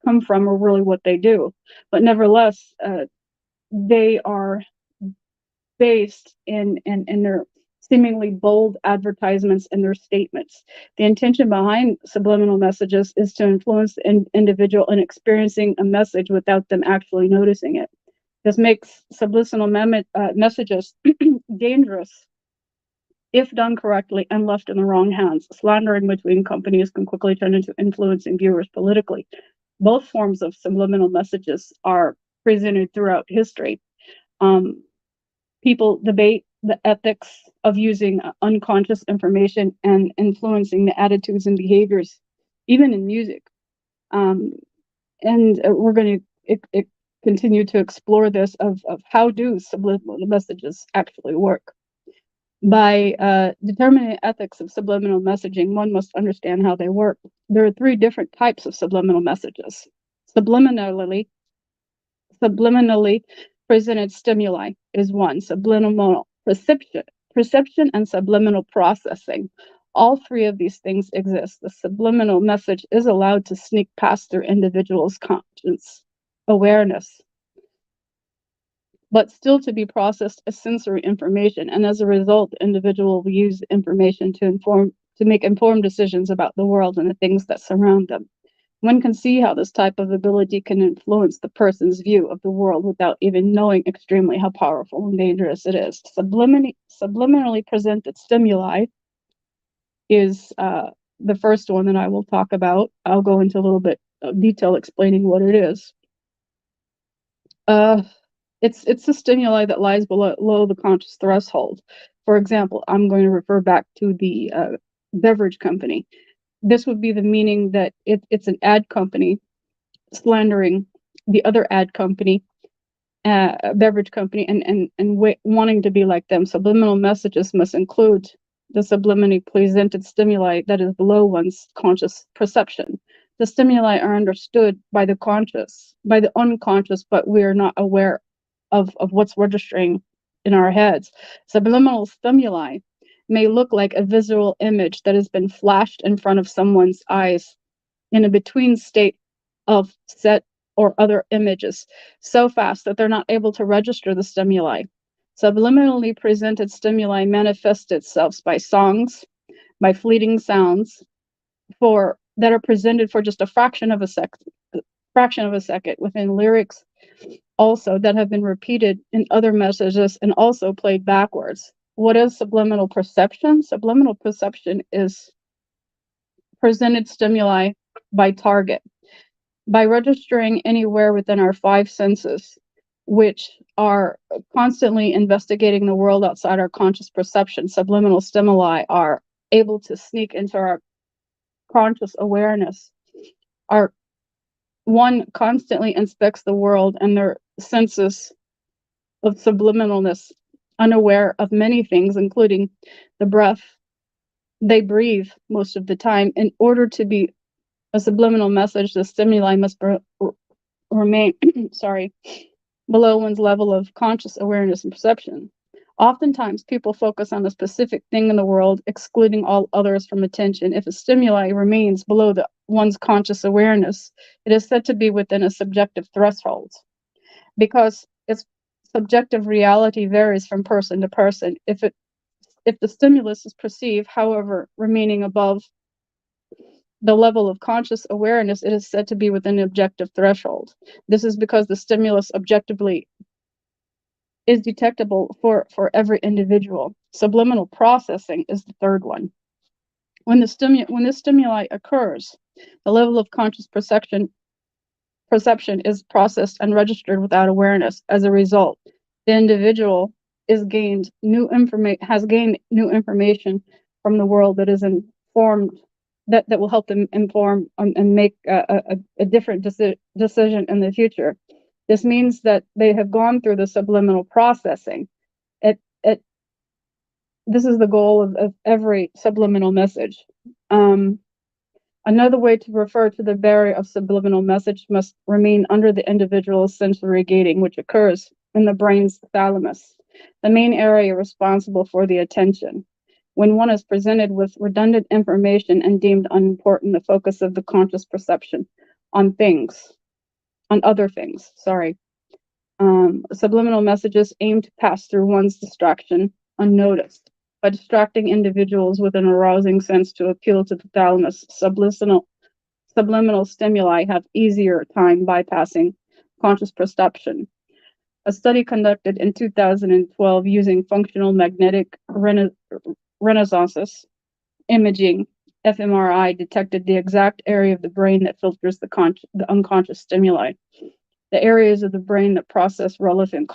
Speaker 3: come from or really what they do, but nevertheless, they are based in their seemingly bold advertisements and their statements. The intention behind subliminal messages is to influence the individual in experiencing a message without them actually noticing it. This makes subliminal messages dangerous if done correctly and left in the wrong hands. Slandering between companies can quickly turn into influencing viewers politically. Both forms of subliminal messages are presented throughout history. People debate the ethics of using unconscious information and influencing the attitudes and behaviors, even in music. And we're going to continue to explore this of how do subliminal messages actually work. By determining the ethics of subliminal messaging, one must understand how they work. There are 3 different types of subliminal messages. Subliminally presented stimuli is one. Subliminal perception and subliminal processing. All 3 of these things exist. The subliminal message is allowed to sneak past their individual's conscious awareness, but still to be processed as sensory information. And as a result, the individual will use the information to make informed decisions about the world and the things that surround them. One can see how this type of ability can influence the person's view of the world without even knowing extremely how powerful and dangerous it is. Subliminally presented stimuli is the first one that I will talk about. I'll go into a little bit of detail explaining what it is. It's a stimuli that lies below the conscious threshold. For example, I'm going to refer back to the beverage company. This would be the meaning that it's an ad company slandering the other ad company, beverage company, and wanting to be like them. Subliminal messages must include the subliminally presented stimuli that is below one's conscious perception. The stimuli are understood by the unconscious, but we are not aware of what's registering in our heads. Subliminal stimuli may look like a visual image that has been flashed in front of someone's eyes in a between state of set or other images so fast that they're not able to register the stimuli. Subliminally presented stimuli manifest itself by songs, by fleeting sounds that are presented for just a fraction of a second within lyrics also that have been repeated in other messages and also played backwards. What is subliminal perception? Subliminal perception is presented stimuli by target. By registering anywhere within our five senses, which are constantly investigating the world outside our conscious perception, subliminal stimuli are able to sneak into our conscious awareness. One constantly inspects the world and their senses of subliminalness, unaware of many things, including the breath they breathe most of the time. In order to be a subliminal message, the stimuli must remain below one's level of conscious awareness and perception. Oftentimes, people focus on a specific thing in the world, excluding all others from attention. If a stimuli remains below one's conscious awareness, it is said to be within a subjective threshold. Because its subjective reality varies from person to person. If the stimulus is perceived, however, remaining above the level of conscious awareness, it is said to be within an objective threshold. This is because the stimulus objectively is detectable for every individual. Subliminal processing is the third one. When this stimuli occurs, the level of conscious perception is processed and registered without awareness. As a result, the individual has gained new information from the world that is informed, that will help them inform and make a different decision in the future. This means that they have gone through the subliminal processing. This is the goal of every subliminal message. Another way to refer to the barrier of subliminal message must remain under the individual's sensory gating, which occurs in the brain's thalamus, the main area responsible for the attention. When one is presented with redundant information and deemed unimportant, the focus of the conscious perception on other things. Subliminal messages aim to pass through one's distraction unnoticed. By distracting individuals with an arousing sense to appeal to the thalamus, subliminal stimuli have easier time bypassing conscious perception. A study conducted in 2012 using functional magnetic resonance imaging, fMRI, detected the exact area of the brain that filters the unconscious stimuli. The areas of the brain that process relevant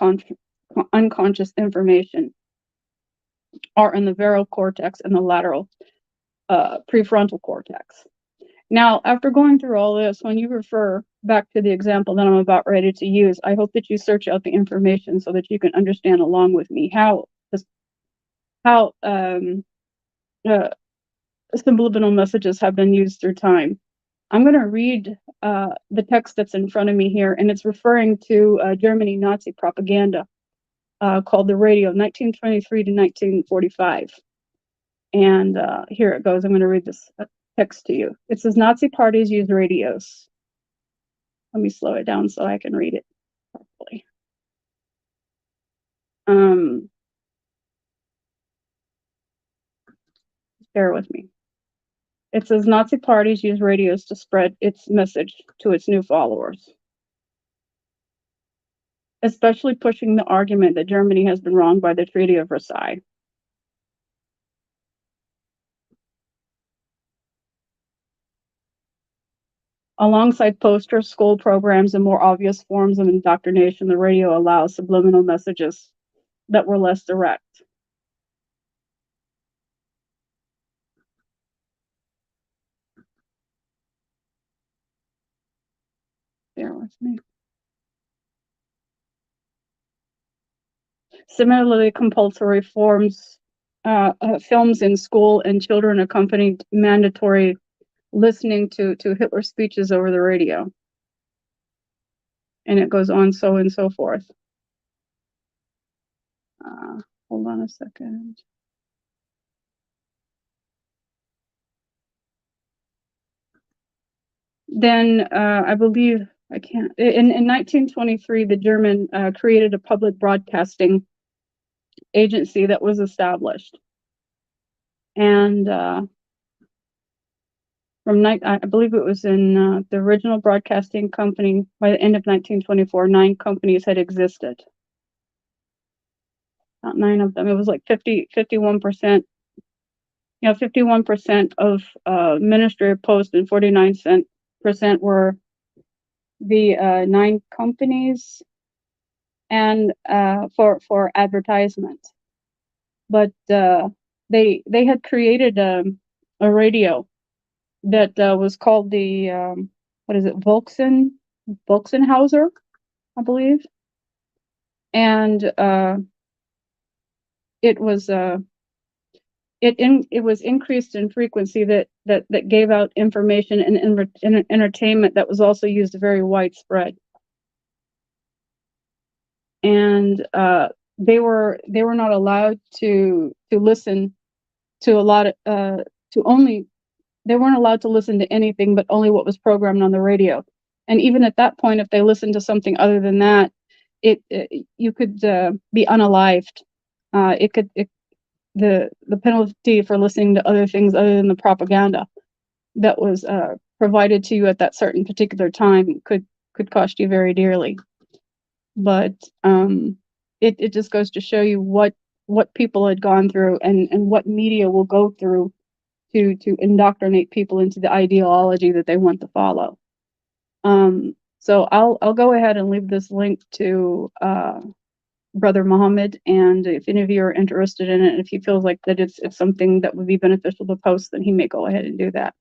Speaker 3: unconscious information are in the visual cortex and the lateral prefrontal cortex. Now, after going through all this, when you refer back to the example that I'm about ready to use, I hope that you search out the information so that you can understand along with me how subliminal messages have been used through time. I'm going to read the text that's in front of me here, and it's referring to Germany Nazi propaganda called The Radio, 1923 to 1945. And here it goes. I'm going to read this text to you. It says, Nazi parties use radios. Let me slow it down so I can read it properly. Bear with me. It says Nazi parties use radios to spread its message to its new followers, especially pushing the argument that Germany has been wronged by the Treaty of Versailles. Alongside posters, school programs, and more obvious forms of indoctrination, the radio allows subliminal messages that were less direct. Bear with me. Similarly, compulsory films in school and children accompanied mandatory listening to Hitler's speeches over the radio. And it goes on so and so forth. Hold on a second. Then I believe, I can't, in 1923, the German created a public broadcasting agency that was established. And I believe it was in the original broadcasting company, by the end of 1924, 9 companies had existed. Not 9 of them, it was like 51%. 51% of Ministry of Post and 49% were the 9 companies, and for advertisement. But they had created a radio that was called the Volksenhauser, I believe, and it was increased in frequency that gave out information and entertainment that was also used very widespread. And they were not allowed to listen to a lot of they weren't allowed to listen to anything but only what was programmed on the radio. And even at that point, if they listened to something other than that, you could be unalived. The penalty for listening to other things other than the propaganda that was provided to you at that certain particular time could cost you very dearly. But it just goes to show you what people had gone through and what media will go through to indoctrinate people into the ideology that they want to follow. So I'll go ahead and leave this link to Brother Mohammed, and if any of you are interested in it, if he feels like that it's something that would be beneficial to post, then he may go ahead and do that.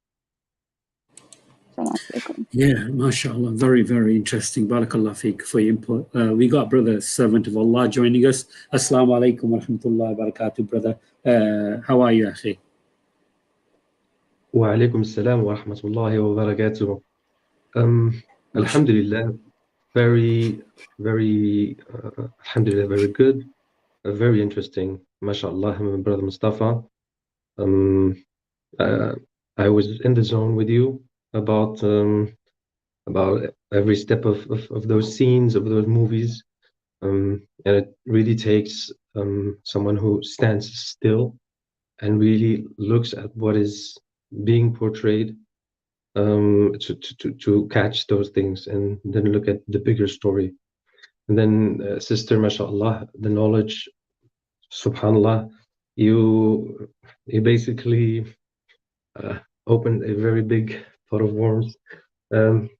Speaker 1: Yeah, mashallah, very, very interesting. Barakallah feek for your input. We got Brother Servant of Allah joining us. Assalamu alaikum wa rahmatullahi wa barakatuh, brother. How are you, akhi?
Speaker 4: Wa alaikum assalam wa rahmatullahi wa barakatuh. Alhamdulillah, very, very, alhamdulillah, very good, very interesting. MashaAllah, Brother Mustapha. I was in the zone with you about every step of those scenes, of those movies. And it really takes someone who stands still and really looks at what is being portrayed to catch those things and then look at the bigger story. And then sister, mashallah, the knowledge, subhanallah, you basically opened a very big pot of worms.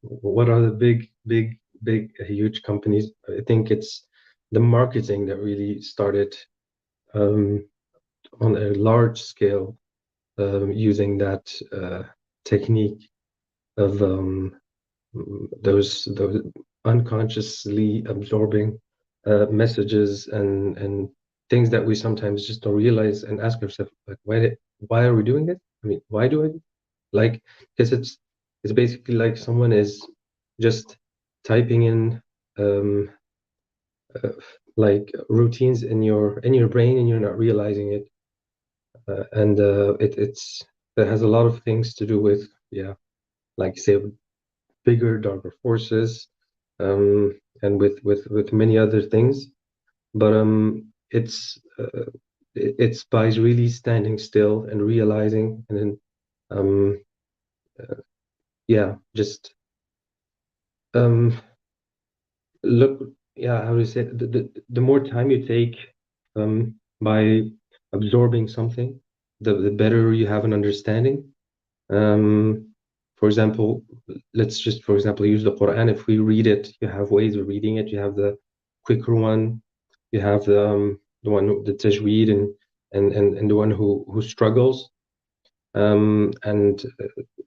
Speaker 4: What are the big huge companies? I think it's the marketing that really started on a large scale, using that technique of those unconsciously absorbing messages and things that we sometimes just don't realize and ask ourselves, like, why are we doing it? I mean, why do it? Like, because it's basically like someone is just typing in like routines in your brain and you're not realizing it, and it has a lot of things to do with, yeah, like say bigger, darker forces, and with many other things. But it's by really standing still and realizing and then um, yeah, just look, yeah, how do you say it? The more time you take by absorbing something, the better you have an understanding. For example, let's just, for example, use the Quran. If we read it, you have ways of reading it. You have the quicker one, you have the one, the tajweed, and the one who struggles. And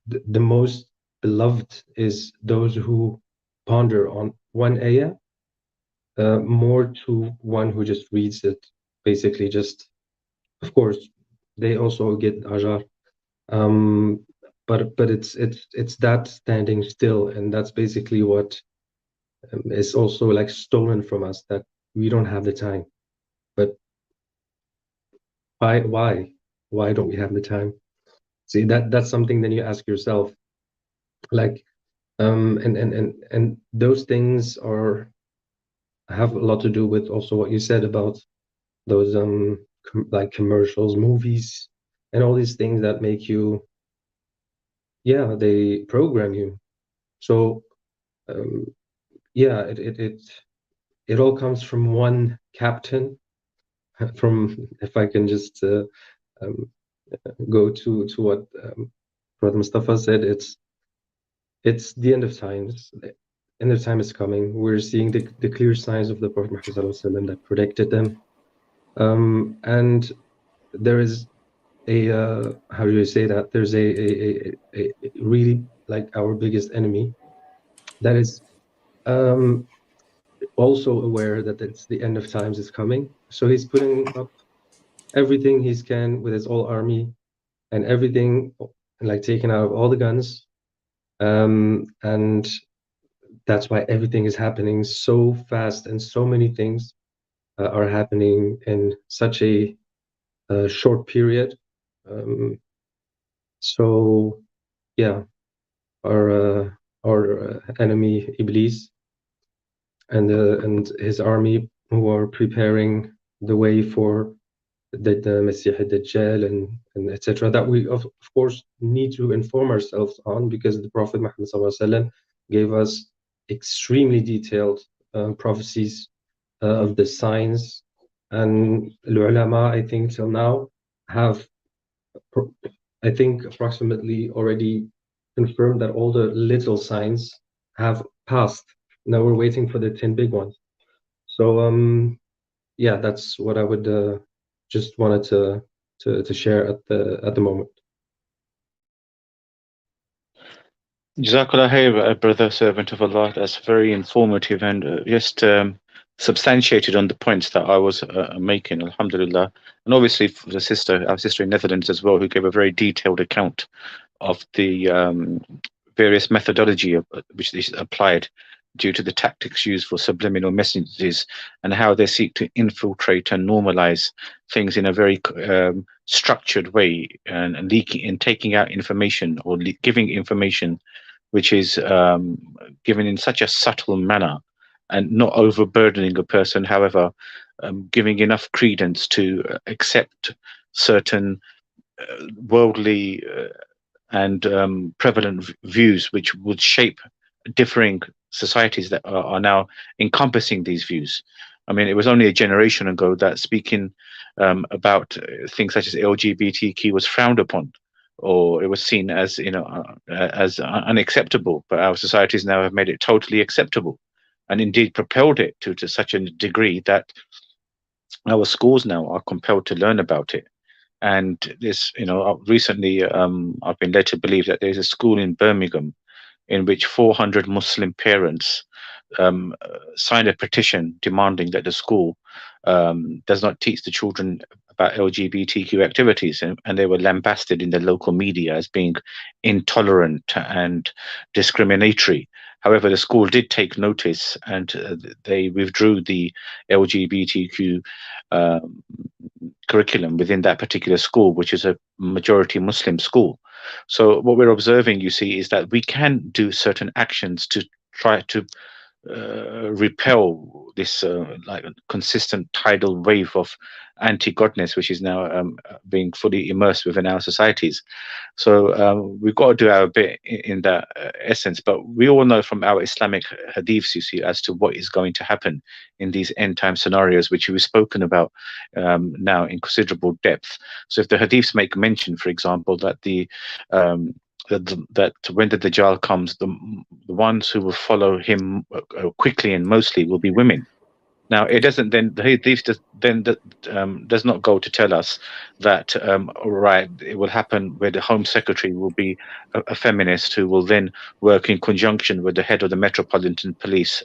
Speaker 4: the most beloved is those who ponder on one ayah more to one who just reads it. Basically, just, of course, they also get ajar. But it's that standing still, and that's basically what is also like stolen from us, that we don't have the time. But why don't we have the time? See, that's something then you ask yourself, like, and those things have a lot to do with also what you said about those like commercials, movies, and all these things that make you, yeah, they program you. So yeah, it all comes from one captain. From, if I can just go to what Brother Mustapha said, it's the end of times. The end of time is coming. We're seeing the clear signs of the Prophet Muhammad ﷺ that predicted them, and there is a how do you say that? There's a really, like, our biggest enemy that is also aware that it's the end of times is coming. So he's putting up everything he can with his whole army and everything, like taking out all the guns, and that's why everything is happening so fast, and so many things are happening in such a short period. So yeah, our enemy Iblis and his army, who are preparing the way for the Messiah Dajjal and etc., that we of course need to inform ourselves on, because the Prophet Muhammad ﷺ gave us extremely detailed prophecies of the signs, and the ulama, I think till now, have I think approximately already confirmed that all the little signs have passed. Now we're waiting for the 10 big ones. So yeah, that's what I would just wanted to share at the moment.
Speaker 2: Jazakallah khair, brother, servant of Allah. That's very informative and just substantiated on the points that I was making, alhamdulillah. And obviously for our sister in Netherlands as well, who gave a very detailed account of the various methodology which is applied due to the tactics used for subliminal messages, and how they seek to infiltrate and normalize things in a very structured way, and leaking and taking out information, or giving information which is given in such a subtle manner, and not overburdening a person, however, giving enough credence to accept certain worldly and prevalent views which would shape differing societies that are now encompassing these views. I mean, it was only a generation ago that speaking about things such as LGBTQ was frowned upon, or it was seen as, you know, as unacceptable. But our societies now have made it totally acceptable, and indeed propelled it to such a degree that our schools now are compelled to learn about it. And this, you know, recently I've been led to believe that there's a school in Birmingham in which 400 Muslim parents signed a petition demanding that the school does not teach the children about LGBTQ activities, and they were lambasted in the local media as being intolerant and discriminatory. However, the school did take notice, and they withdrew the LGBTQ curriculum within that particular school, which is a majority Muslim school. So what we're observing, you see, is that we can do certain actions to try to repel this like consistent tidal wave of anti-godness, which is now being fully immersed within our societies. So we've got to do our bit in that essence. But we all know from our Islamic hadiths, you see, as to what is going to happen in these end time scenarios, which we've spoken about now in considerable depth. So if the hadiths make mention, for example, that that when the Dajjal comes, the ones who will follow him quickly and mostly will be women. Now, it doesn't then, the hadith does not go to tell us that, right, it will happen where the Home Secretary will be a feminist who will then work in conjunction with the head of the Metropolitan Police,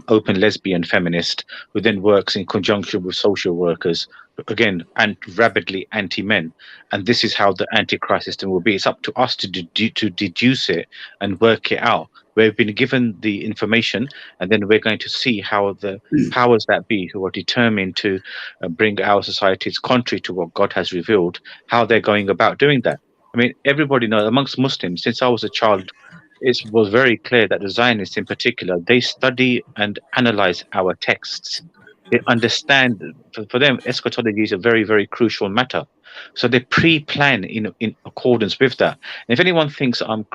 Speaker 2: open lesbian feminist who then works in conjunction with social workers, again, and rabidly anti-men. And this is how the antichrist system will be. It's up to us to deduce it and work it out. We've been given the information, and then we're going to see how the powers that be, who are determined to bring our societies contrary to what God has revealed, how they're going about doing that. I mean, everybody knows, amongst Muslims, since I was a child, it was very clear that the Zionists in particular, they study and analyze our texts. They understand, for them, eschatology is a very, very crucial matter. So they pre-plan in accordance with that. And if anyone thinks I'm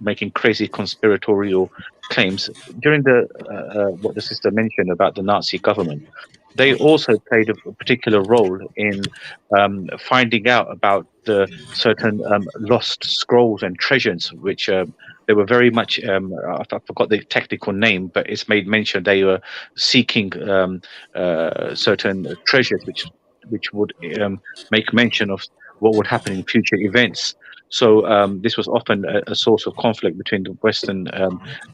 Speaker 2: making crazy conspiratorial claims, during what the sister mentioned about the Nazi government, they also played a particular role in finding out about the certain lost scrolls and treasures, which they were very much, I forgot the technical name, but it's made mention they were seeking certain treasures which would make mention of what would happen in future events. So this was often a source of conflict between the Western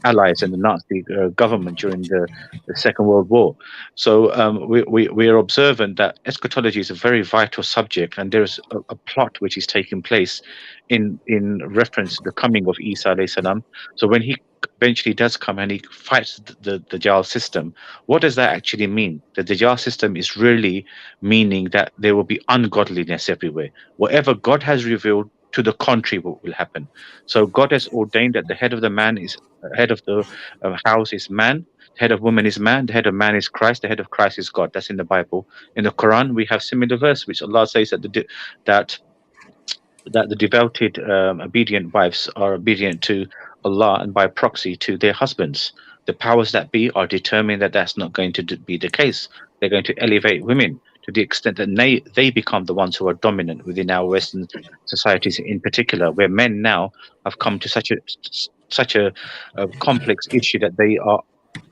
Speaker 2: allies and the Nazi government during the Second World War. So we are observant that eschatology is a very vital subject, and there is a plot which is taking place in reference to the coming of Isa alayhi salam. So when he eventually does come and he fights the Dajjal system, what does that actually mean? The Dajjal system is really meaning that there will be ungodliness everywhere. Whatever God has revealed, to the contrary, what will happen. So God has ordained that the head of the house is man, the head of woman is man, the head of man is Christ, the head of Christ is God. That's in the Bible. In the Quran, we have similar verse which Allah says that the devoted, obedient wives are obedient to Allah and by proxy to their husbands. The powers that be are determined that that's not going to be the case. They're going to elevate women to the extent that they become the ones who are dominant within our Western societies in particular, where men now have come to such a complex issue that they are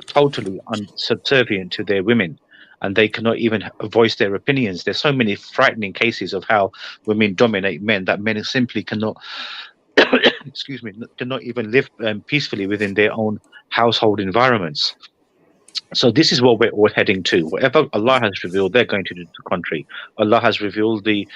Speaker 2: totally subservient to their women, and they cannot even voice their opinions. There's so many frightening cases of how women dominate men that men simply cannot excuse me, cannot even live peacefully within their own household environments. So this is what we're all heading to. Whatever Allah has revealed, they're going to do the contrary. Allah has revealed the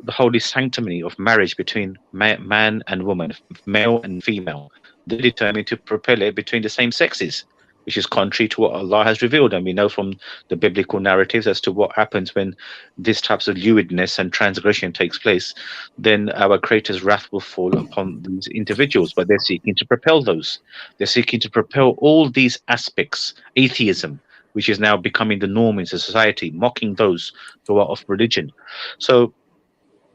Speaker 2: holy sanctity of marriage between man and woman, male and female. They're determined to propel it between the same sexes, which is contrary to what Allah has revealed. And we know from the biblical narratives as to what happens when these types of lewdness and transgression takes place. Then our Creator's wrath will fall upon these individuals, but they're seeking to propel those. They're seeking to propel all these aspects, atheism, which is now becoming the norm in society, mocking those who are of religion. So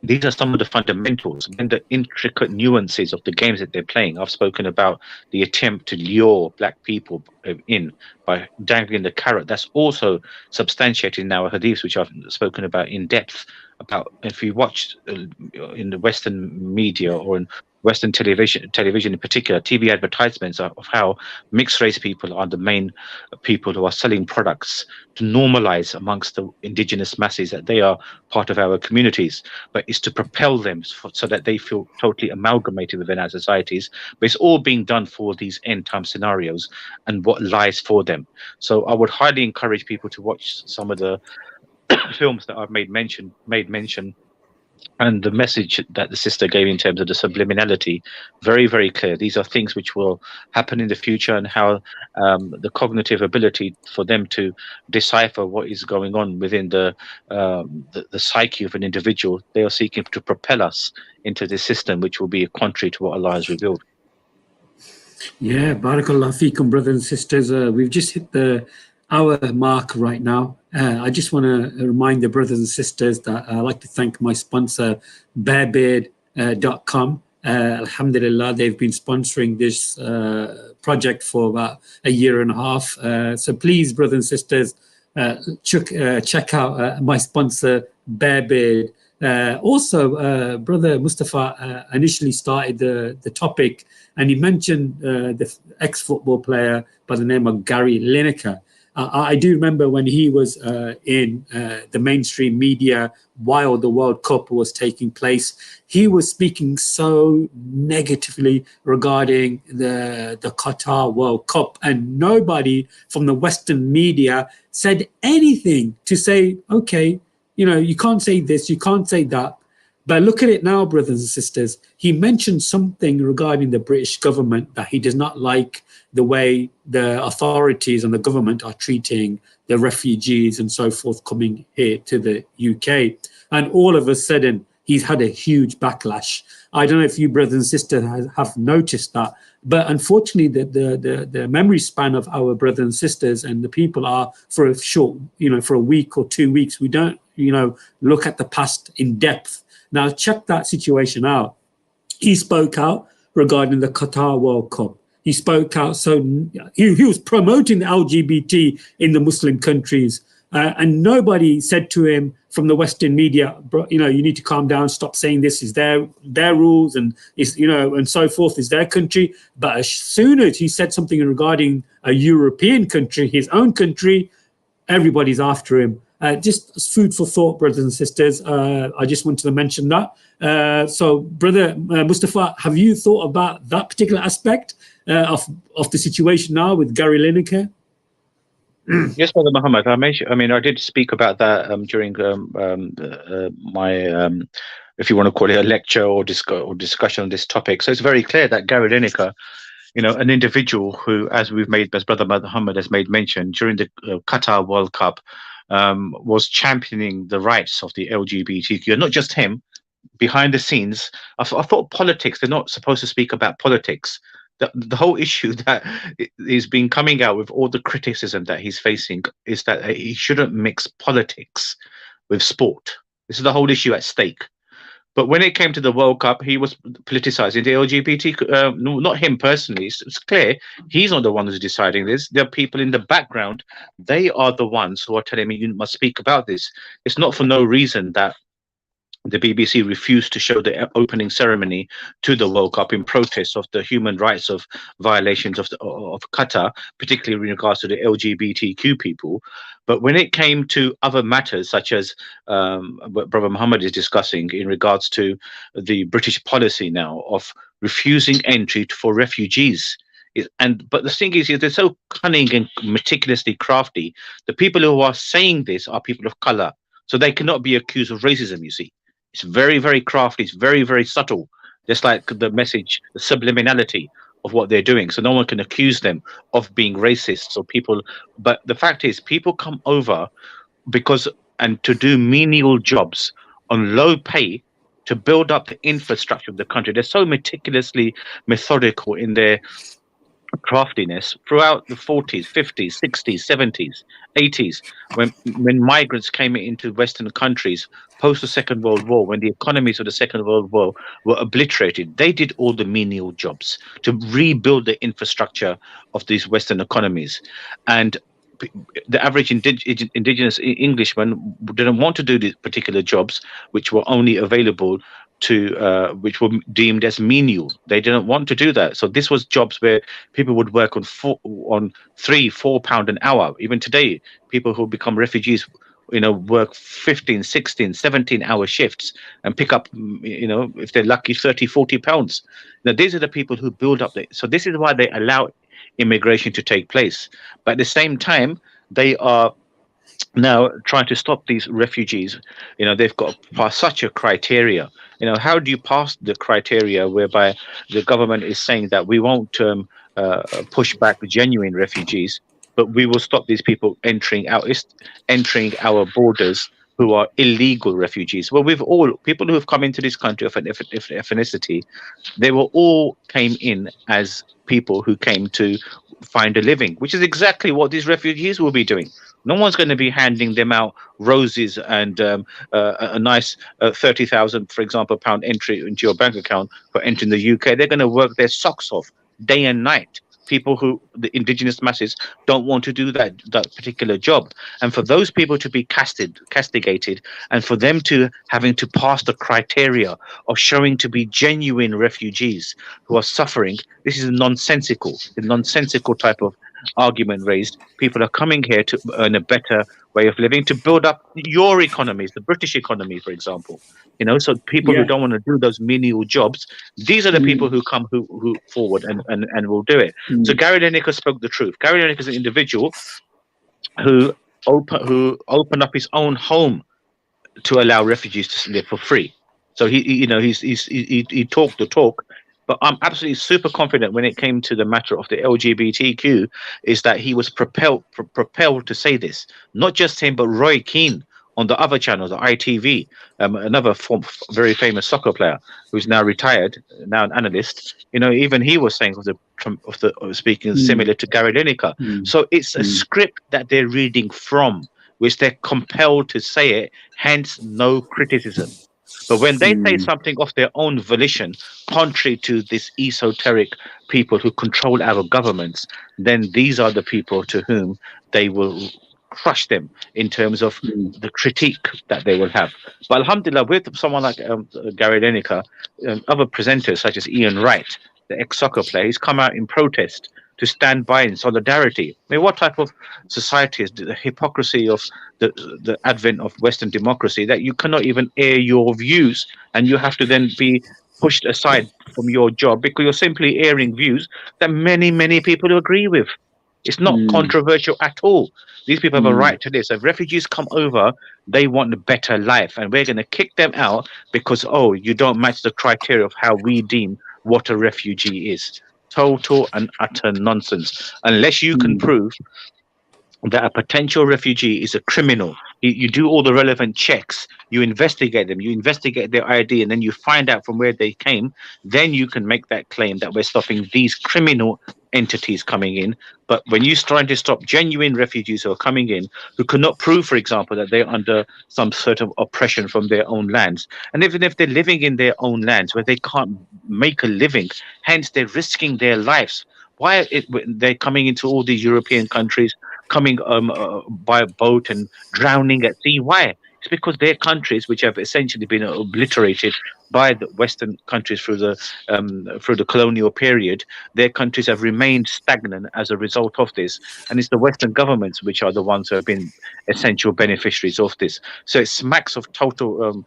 Speaker 2: these are some of the fundamentals and the intricate nuances of the games that they're playing. I've spoken about the attempt to lure black people in by dangling the carrot. That's also substantiated in our hadiths, which I've spoken about in depth. About if you watch in the Western media or in Western television in particular, TV advertisements of how mixed race people are the main people who are selling products to normalize amongst the indigenous masses that they are part of our communities, but it's to propel them so that they feel totally amalgamated within our societies. But it's all being done for these end time scenarios and what lies for them. So I would highly encourage people to watch some of the films that I've made mention, and the message that the sister gave in terms of the subliminality, very, very clear. These are things which will happen in the future, and how the cognitive ability for them to decipher what is going on within the psyche of an individual, they are seeking to propel us into this system, which will be contrary to what Allah has revealed.
Speaker 1: Yeah, barakallah feekum, brothers and sisters. We've just hit the hour mark right now. I just want to remind the brothers and sisters that I'd like to thank my sponsor, bearbeard.com. Alhamdulillah, they've been sponsoring this project for about a year and a half. So please, brothers and sisters, check out my sponsor, Bearbeard. Also, Brother Mustapha initially started the topic, and he mentioned the ex-football player by the name of Gary Lineker. I do remember when he was in the mainstream media while the World Cup was taking place, he was speaking so negatively regarding the Qatar World Cup, and nobody from the Western media said anything to say, okay, you know, you can't say this, you can't say that. But look at it now, brothers and sisters. He mentioned something regarding the British government, that he does not like the way the authorities and the government are treating the refugees and so forth coming here to the UK. And all of a sudden, he's had a huge backlash. I don't know if you brothers and sisters have noticed that, but unfortunately, the memory span of our brothers and sisters and the people are for a short, you know, for a week or 2 weeks. We don't, you know, look at the past in depth. Now, check that situation out. He spoke out regarding the Qatar World Cup. He spoke out, so he was promoting the LGBT in the Muslim countries, and nobody said to him from the Western media, you know, you need to calm down, stop saying this is their rules, and is, you know, and so forth, is their country. But as soon as he said something regarding a European country, his own country, everybody's after him. Just food for thought, brothers and sisters. I just wanted to mention that. So, Brother Mustapha, have you thought about that particular aspect of the situation now with Gary Lineker?
Speaker 2: Yes, Brother Muhammad. I did speak about that during my, if you want to call it a lecture or discussion on this topic. So it's very clear that Gary Lineker, you know, an individual who, as Brother Muhammad has made mention, during the Qatar World Cup, was championing the rights of the LGBTQ. Not just him, behind the scenes. I thought politics, they're not supposed to speak about politics. The whole issue that is been coming out with all the criticism that he's facing is that he shouldn't mix politics with sport. This is the whole issue at stake. But when it came to the World Cup, he was politicizing the LGBT, not him personally. It's clear he's not the one who's deciding this. There are people in the background. They are the ones who are telling me you must speak about this. It's not for no reason that the BBC refused to show the opening ceremony to the World Cup in protest of the human rights of violations of Qatar, particularly in regards to the LGBTQ people. But when it came to other matters, such as what Brother Muhammad is discussing in regards to the British policy now of refusing entry for refugees, but the thing is, they're so cunning and meticulously crafty. The people who are saying this are people of color, so they cannot be accused of racism, you see. It's very, very crafty. It's very, very subtle. Just like the message, the subliminality of what they're doing. So no one can accuse them of being racists or people. But the fact is, people come over and to do menial jobs on low pay to build up the infrastructure of the country. They're so meticulously methodical in their craftiness throughout the 40s, 50s, 60s, 70s, 80s, when migrants came into Western countries post the Second World War, when the economies of the Second World War were obliterated. They did all the menial jobs to rebuild the infrastructure of these Western economies. And the average indigenous Englishman didn't want to do these particular jobs, which were only available to which were deemed as menial. They didn't want to do that. So this was jobs where people would work on £3-4 an hour. Even today, people who become refugees, you know, work 15, 16, 17-hour shifts and pick up, you know, if they're lucky, 30-40 pounds. Now, these are the people who build up. So this is why they allow immigration to take place. But at the same time, they are now trying to stop these refugees. You know, they've got to pass such a criteria. You know, how do you pass the criteria whereby the government is saying that we won't push back genuine refugees, but we will stop these people entering our borders who are illegal refugees? Well, we've all people who have come into this country of ethnicity, they were all came in as people who came to find a living, which is exactly what these refugees will be doing. No one's going to be handing them out roses and a nice 30,000, for example, pound entry into your bank account for entering the UK. They're going to work their socks off day and night. People who, the indigenous masses, don't want to do that particular job. And for those people to be castigated, and for them to having to pass the criteria of showing to be genuine refugees who are suffering, this is the nonsensical type of argument raised. People are coming here to earn a better way of living, to build up your economies, the British economy, for example. You know, so people who don't want to do those menial jobs, these are the people who come who forward and will do it. So Gary Lineker spoke the truth. Gary Lineker is an individual who opened up his own home to allow refugees to live for free. So he talked the talk. But I'm absolutely super confident when it came to the matter of the LGBTQ, is that he was propelled to say this. Not just him, but Roy Keane on the other channel, the ITV, another very famous soccer player who's now retired, now an analyst. You know, even he was saying speaking similar to Gary Lineker. So it's a script that they're reading from, which they're compelled to say it. Hence, no criticism. But when they say something of their own volition, contrary to this esoteric people who control our governments, then these are the people to whom they will crush them in terms of the critique that they will have. But alhamdulillah, with someone like Gary Lineker, other presenters such as Ian Wright, the ex-soccer player, he's come out in protest to stand by in solidarity. I mean, what type of society is the hypocrisy of the advent of Western democracy, that you cannot even air your views and you have to then be pushed aside from your job because you're simply airing views that many, many people agree with? It's not controversial at all. These people have a right to this. If refugees come over, they want a better life, and we're going to kick them out because, oh, you don't match the criteria of how we deem what a refugee is. Total and utter nonsense. Unless you can prove that a potential refugee is a criminal, you do all the relevant checks, you investigate them, you investigate their ID, and then you find out from where they came, then you can make that claim that we're stopping these criminal entities coming in. But when you're trying to stop genuine refugees who are coming in, who cannot prove, for example, that they're under some sort of oppression from their own lands, and even if they're living in their own lands where they can't make a living, hence they're risking their lives. Why they're coming into all these European countries, coming by boat and drowning at sea? Why? It's because they're countries which have essentially been obliterated by the Western countries through the colonial period. Their countries have remained stagnant as a result of this, and it's the Western governments which are the ones who have been essential beneficiaries of this. So it smacks of total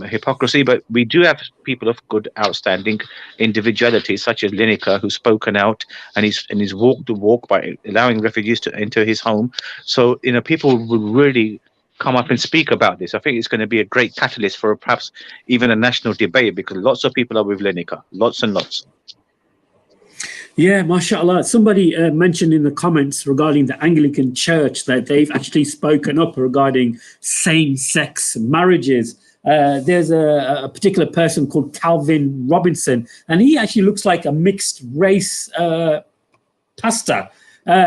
Speaker 2: hypocrisy. But we do have people of good, outstanding individuality, such as Lineker, who's spoken out and he's walked the walk by allowing refugees to enter his home. So people will really come up and speak about this. I think it's going to be a great catalyst for perhaps even a national debate, because lots of people are with Lineker, lots and lots.
Speaker 1: Yeah, mashallah. Somebody mentioned in the comments regarding the Anglican Church that they've actually spoken up regarding same-sex marriages. There's a particular person called Calvin Robinson, and he actually looks like a mixed race pastor.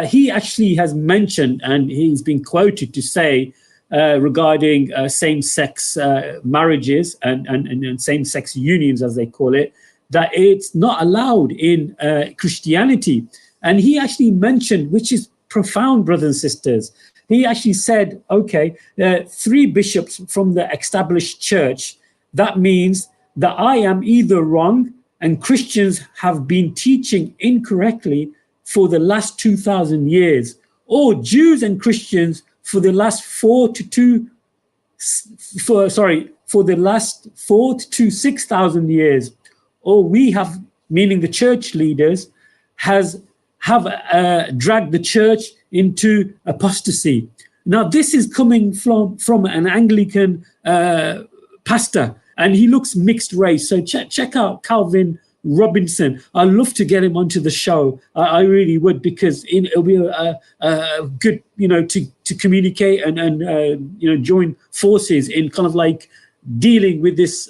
Speaker 1: He actually has mentioned, and he's been quoted to say, regarding same-sex marriages and same-sex unions, as they call it, that it's not allowed in Christianity. And he actually mentioned, which is profound, brothers and sisters, he actually said, okay, 3 bishops from the established church, that means that I am either wrong and Christians have been teaching incorrectly for the last 2,000 years, or Jews and Christians for the last 4 to 6,000 years, or we have, meaning the church leaders, have dragged the church into apostasy. Now, this is coming from an Anglican pastor, and he looks mixed race. So check out Calvin Robinson. I'd love to get him onto the show. I really would, because it'll be a good, to communicate and join forces in kind of like dealing with this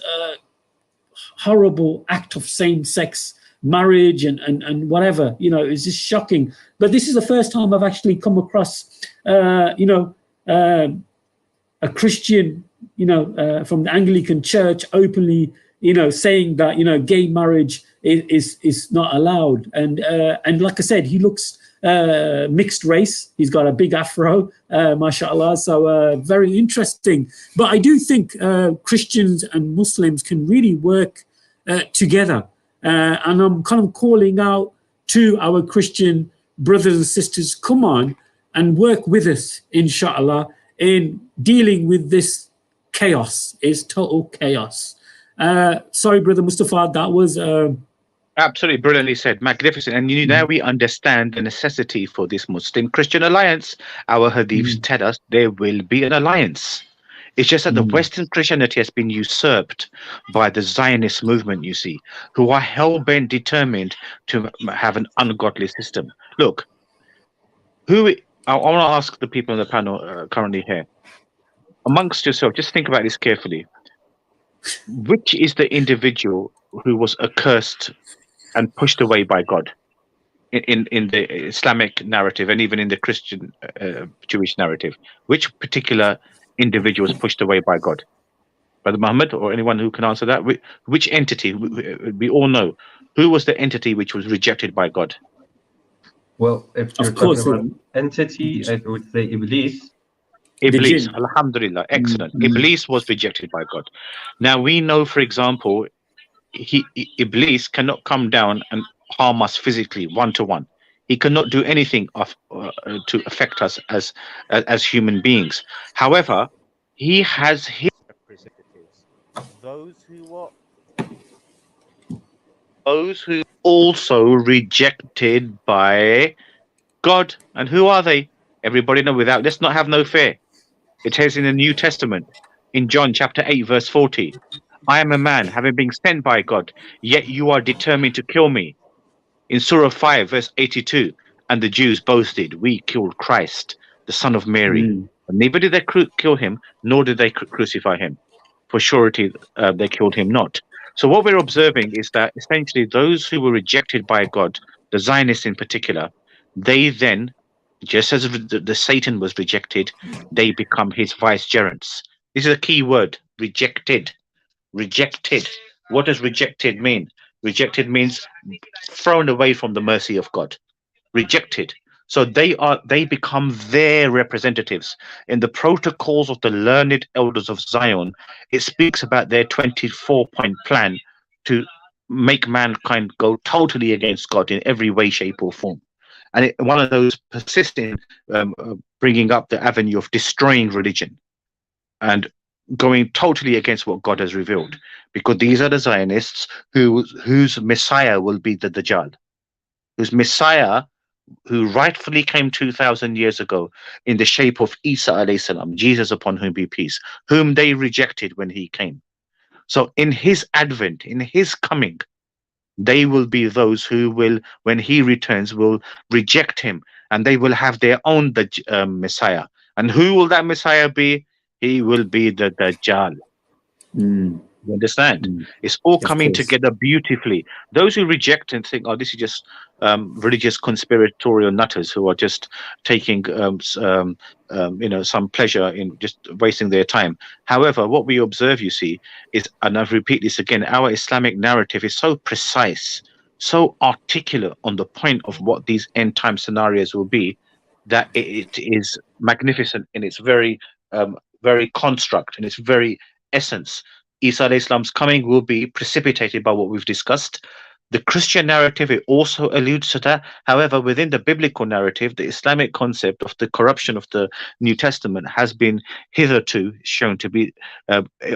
Speaker 1: horrible act of same-sex marriage and whatever. You know, it's just shocking. But this is the first time I've actually come across, you know, a Christian, you know, from the Anglican Church openly, you know, saying that, you know, gay marriage is not allowed. And like I said, he looks mixed race. He's got a big afro, mashallah. So very interesting. But I do think Christians and Muslims can really work together. And I'm kind of calling out to our Christian brothers and sisters, come on and work with us, inshallah, in dealing with this chaos. It's total chaos. Sorry, Brother Mustapha, that was...
Speaker 5: Absolutely brilliantly said, magnificent. And now we understand the necessity for this Muslim-Christian alliance. Our hadiths tell us there will be an alliance. It's just that the Western Christianity has been usurped by the Zionist movement, you see, who are hell-bent determined to have an ungodly system. Look, I want to ask the people on the panel currently here, amongst yourself, just think about this carefully. Which is the individual who was accursed and pushed away by God in the Islamic narrative and even in the Christian Jewish narrative? Which particular individual was pushed away by God? Brother Muhammad, or anyone who can answer that? Which entity? We all know. Who was the entity which was rejected by God?
Speaker 4: Well, if you're talking about entity, I would say Iblis.
Speaker 5: Iblis, alhamdulillah, excellent. Iblis was rejected by God. Now we know, for example, Iblis cannot come down and harm us physically, one-to-one. He cannot do anything to affect us as human beings. However, he has his representatives, those who also rejected by God. And who are they? Everybody know, without, let's not have no fear. It says in the New Testament, in John chapter 8, verse 40, I am a man, having been sent by God, yet you are determined to kill me. In Surah 5, verse 82, and the Jews boasted, we killed Christ, the son of Mary. And neither did they kill him, nor did they crucify him. For surety, they killed him not. So what we're observing is that essentially those who were rejected by God, the Zionists in particular, they then, just as the Satan was rejected, they become his vicegerents. This is a key word, rejected. Rejected. What does rejected mean? Rejected means thrown away from the mercy of God. Rejected. So they become their representatives. In the protocols of the learned elders of Zion, it speaks about their 24-point plan to make mankind go totally against God in every way, shape, or form. And one of those persists in bringing up the avenue of destroying religion and going totally against what God has revealed, because these are the Zionists whose Messiah will be the Dajjal, whose Messiah, who rightfully came 2,000 years ago in the shape of Isa alayhi salam, Jesus upon whom be peace, whom they rejected when he came. So in his advent, in his coming, they will be those who will, when he returns, will reject him, and they will have their own Messiah. And who will that Messiah be? He will be the Dajjal. You understand? It's all coming together beautifully. Those who reject and think, oh, this is just religious conspiratorial nutters who are just taking some pleasure in just wasting their time. However, what we observe, you see, is, and I've repeated this again, our Islamic narrative is so precise, so articulate on the point of what these end time scenarios will be, that it is magnificent in its very construct, in its very essence. Isa alayhi salam's coming will be precipitated by what we've discussed. The Christian narrative, it also alludes to that. However, within the biblical narrative, the Islamic concept of the corruption of the New Testament has been hitherto shown to be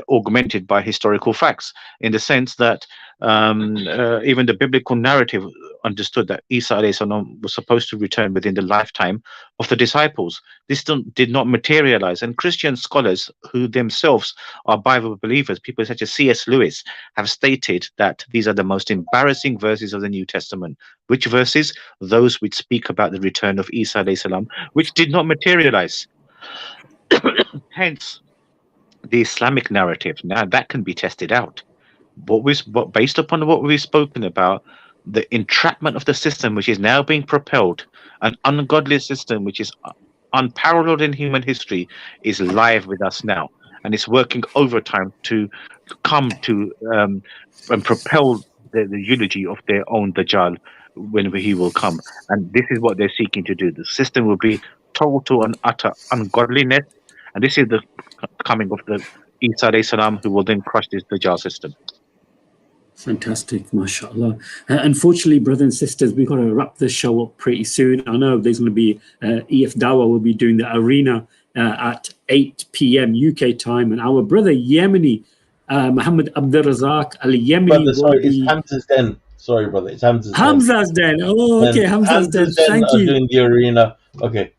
Speaker 5: augmented by historical facts, in the sense that even the biblical narrative understood that Isa alayhi salam was supposed to return within the lifetime of the disciples. This did not materialize, and Christian scholars who themselves are Bible believers, people such as C.S. Lewis, have stated that these are the most embarrassing verses of the New Testament. Which verses? Those which speak about the return of Isa alayhi salam, which did not materialize. Hence, the Islamic narrative, now that can be tested out. Based upon what we've spoken about, the entrapment of the system, which is now being propelled, an ungodly system which is unparalleled in human history, is live with us now, and it's working overtime to come to and propel the eulogy of their own Dajjal when he will come. And this is what they're seeking to do. The system will be total and utter ungodliness, and this is the coming of the Isa alayhi salam, who will then crush this Dajjal system.
Speaker 1: Fantastic, mashallah. Unfortunately, brothers and sisters, we've got to wrap this show up pretty soon. I know there's going to be EF Dawa will be doing the arena at 8 p.m. UK time, and our brother Yemeni, Muhammad Abdul Razak Al Yemeni.
Speaker 6: Brother, sorry, it's Hamza's Den. Sorry, brother, it's Hamza's Den.
Speaker 1: Hamza's Den. Oh, okay, Hamza's Den. Thank you.
Speaker 6: Doing the arena. Okay,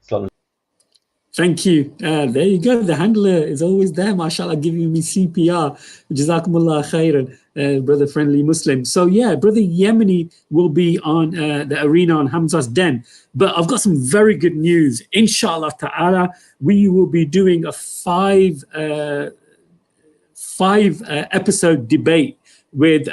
Speaker 1: thank you. There you go. The handler is always there, mashallah, giving me CPR. Jazakumullah khairan, brother friendly Muslim. So yeah, brother Yemeni will be on the arena on Hamza's Den. But I've got some very good news. Inshallah ta'ala, we will be doing a five episode debate with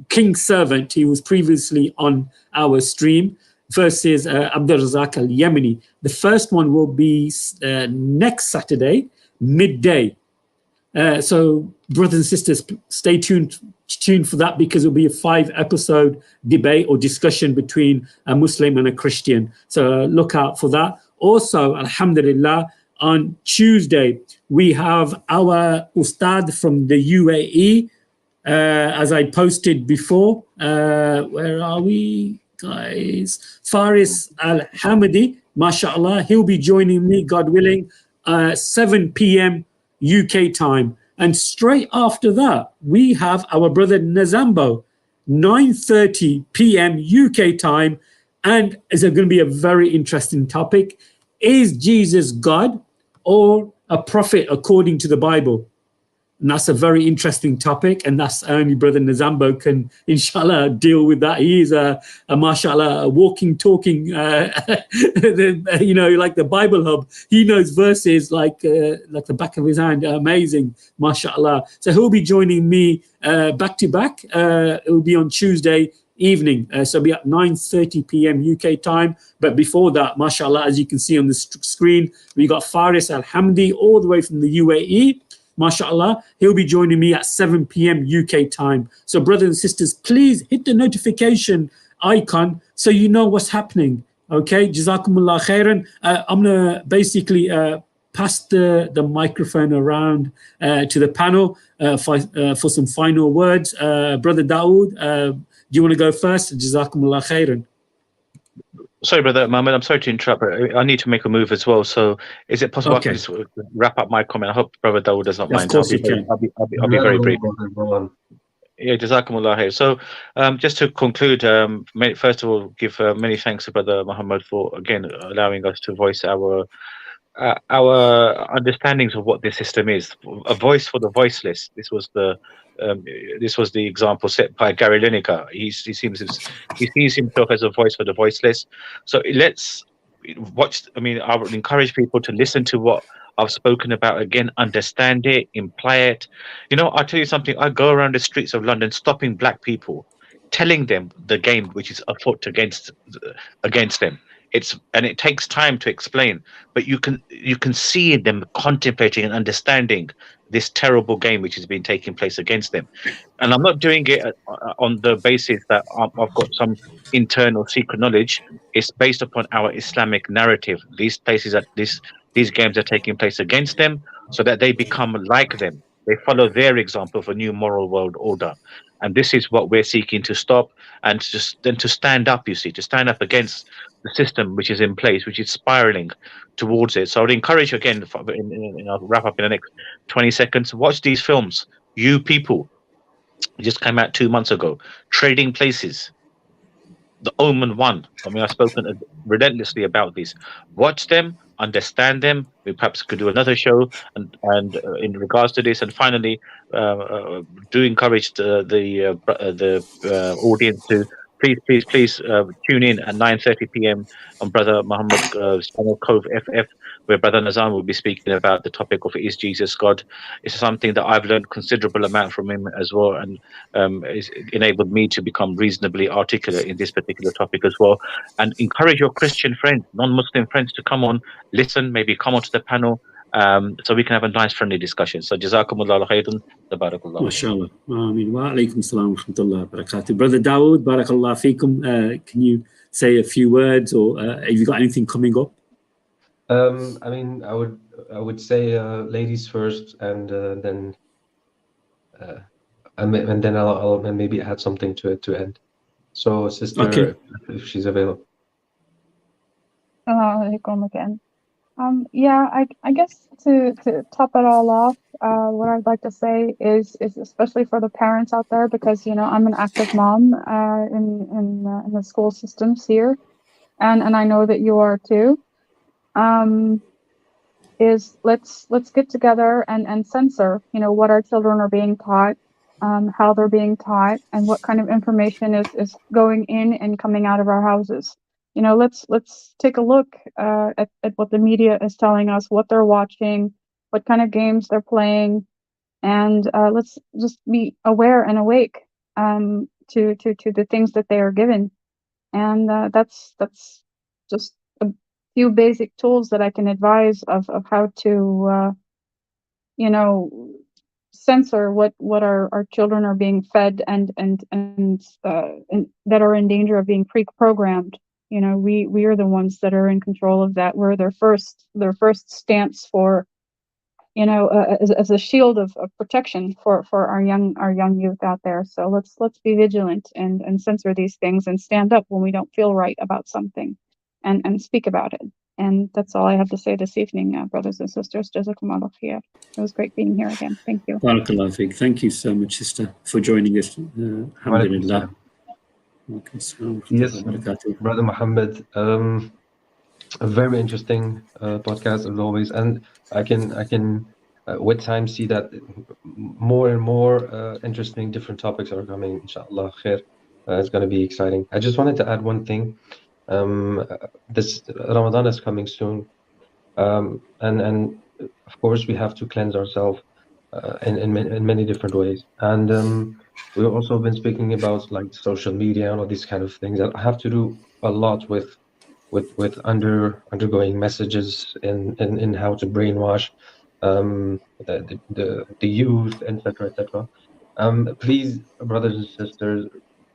Speaker 1: King's Servant. He was previously on our stream, versus Abdul Razak Al Yemeni. The first one will be next Saturday, midday. So brothers and sisters, stay tuned for that, because it'll be a 5 episode debate or discussion between a Muslim and a Christian. So look out for that. Also, alhamdulillah, on Tuesday, we have our Ustad from the UAE, as I posted before. Where are we, guys? Faris Al-Hamidi, mashallah. He'll be joining me, God willing, 7 p.m. UK time. And straight after that, we have our brother Nazambo, 9:30 p.m. UK time. And it's going to be a very interesting topic. Is Jesus God or a prophet according to the Bible? And that's a very interesting topic, and that's only brother Nazambo can, inshallah, deal with that. He is a mashallah, a walking, talking, like the Bible hub. He knows verses like the back of his hand. Amazing, mashallah. So he'll be joining me back to back. It will be on Tuesday evening, so it'll be at 9:30 p.m. UK time. But before that, mashallah, as you can see on the screen, we got Faris Al-Hamdi all the way from the UAE. MashaAllah, he'll be joining me at 7 p.m. UK time. So brothers and sisters, please hit the notification icon so you know what's happening. Okay, Jazakumullah khairan. I'm going to basically pass the microphone around to the panel for some final words. Brother Dawood, do you want to go first? Jazakumullah khairan.
Speaker 5: Sorry, brother Mohammed, I'm sorry to interrupt, but I need to make a move as well. So is it possible I can just wrap up my comment? I hope brother Dawood does not mind.
Speaker 1: Of course you can.
Speaker 5: I'll be very brief. Yeah, Jazakumullah khair. So just to conclude, first of all, give many thanks to brother Mohammed for, again, allowing us to voice our understandings of what this system is. A voice for the voiceless. This was the example set by Gary Lineker. He sees himself as a voice for the voiceless. So let's watch. I mean, I would encourage people to listen to what I've spoken about. Again, understand it, imply it. You know, I'll tell you something. I go around the streets of London stopping black people, telling them the game which is afoot against them. And it takes time to explain, but you can see them contemplating and understanding this terrible game which has been taking place against them. And I'm not doing it on the basis that I've got some internal secret knowledge. It's based upon our Islamic narrative. These places these games are taking place against them, so that they become like them. They follow their example of a new moral world order. And this is what we're seeking to stop, and to stand up, to stand up against the system which is in place, which is spiraling towards it. So I would encourage you, again, I'll wrap up in the next 20 seconds, watch these films. You people, it just came out 2 months ago. Trading Places, The Omen 1. I mean, I've spoken relentlessly about these. Watch them, understand them. We perhaps could do another show and in regards to this. And finally, do encourage the audience to please tune in at 9:30 p.m. on Brother Muhammad's channel Covff FF, where Brother Nazam will be speaking about the topic of is Jesus God. It's something that I've learned considerable amount from him as well, and it's enabled me to become reasonably articulate in this particular topic as well. And encourage your Christian friends, non-Muslim friends, to come on, listen, maybe come onto the panel, so we can have a nice friendly discussion. So Jazakumullah khairan, tabarakallah.
Speaker 1: MashaAllah. Ameen. Wa alaikum salam wa rahmatullahi wa barakatuh. Brother Dawood, barakallah feekum. Can you say a few words, or have you got anything coming up?
Speaker 4: I mean, I would say ladies first, and then I'll maybe add something to it to end. So, sister,
Speaker 1: Okay.
Speaker 4: if she's available.
Speaker 3: Alaikum again. Yeah, I guess to top it all off, what I'd like to say is especially for the parents out there, because I'm an active mom in the school systems here, and I know that you are too. Is let's get together and censor what our children are being taught, how they're being taught, and what kind of information is going in and coming out of our houses. Let's take a look at what the media is telling us, what they're watching, what kind of games they're playing, and let's just be aware and awake to the things that they are given. And that's just a few basic tools that I can advise of how to censor what our children are being fed and that are in danger of being pre-programmed. We are the ones that are in control of that. We're their first stance for as a shield of protection for our young youth out there. So let's be vigilant and censor these things and stand up when we don't feel right about something and speak about it. And that's all I have to say this evening, brothers and sisters. Jazakumullah khair. It was great being here again. Thank you.
Speaker 1: Barakallah feek. Thank you so much, sister, for joining us. Alhamdulillah.
Speaker 4: Yes, Brother Mohammed, a very interesting podcast as always, and I can with time see that more and more interesting different topics are coming. Inshallah, khair. It's going to be exciting. I just wanted to add one thing. This Ramadan is coming soon, and of course we have to cleanse ourselves in many different ways. And we've also been speaking about like social media and all these kind of things that have to do a lot with undergoing messages in how to brainwash the youth, etc., etc. Please, brothers and sisters,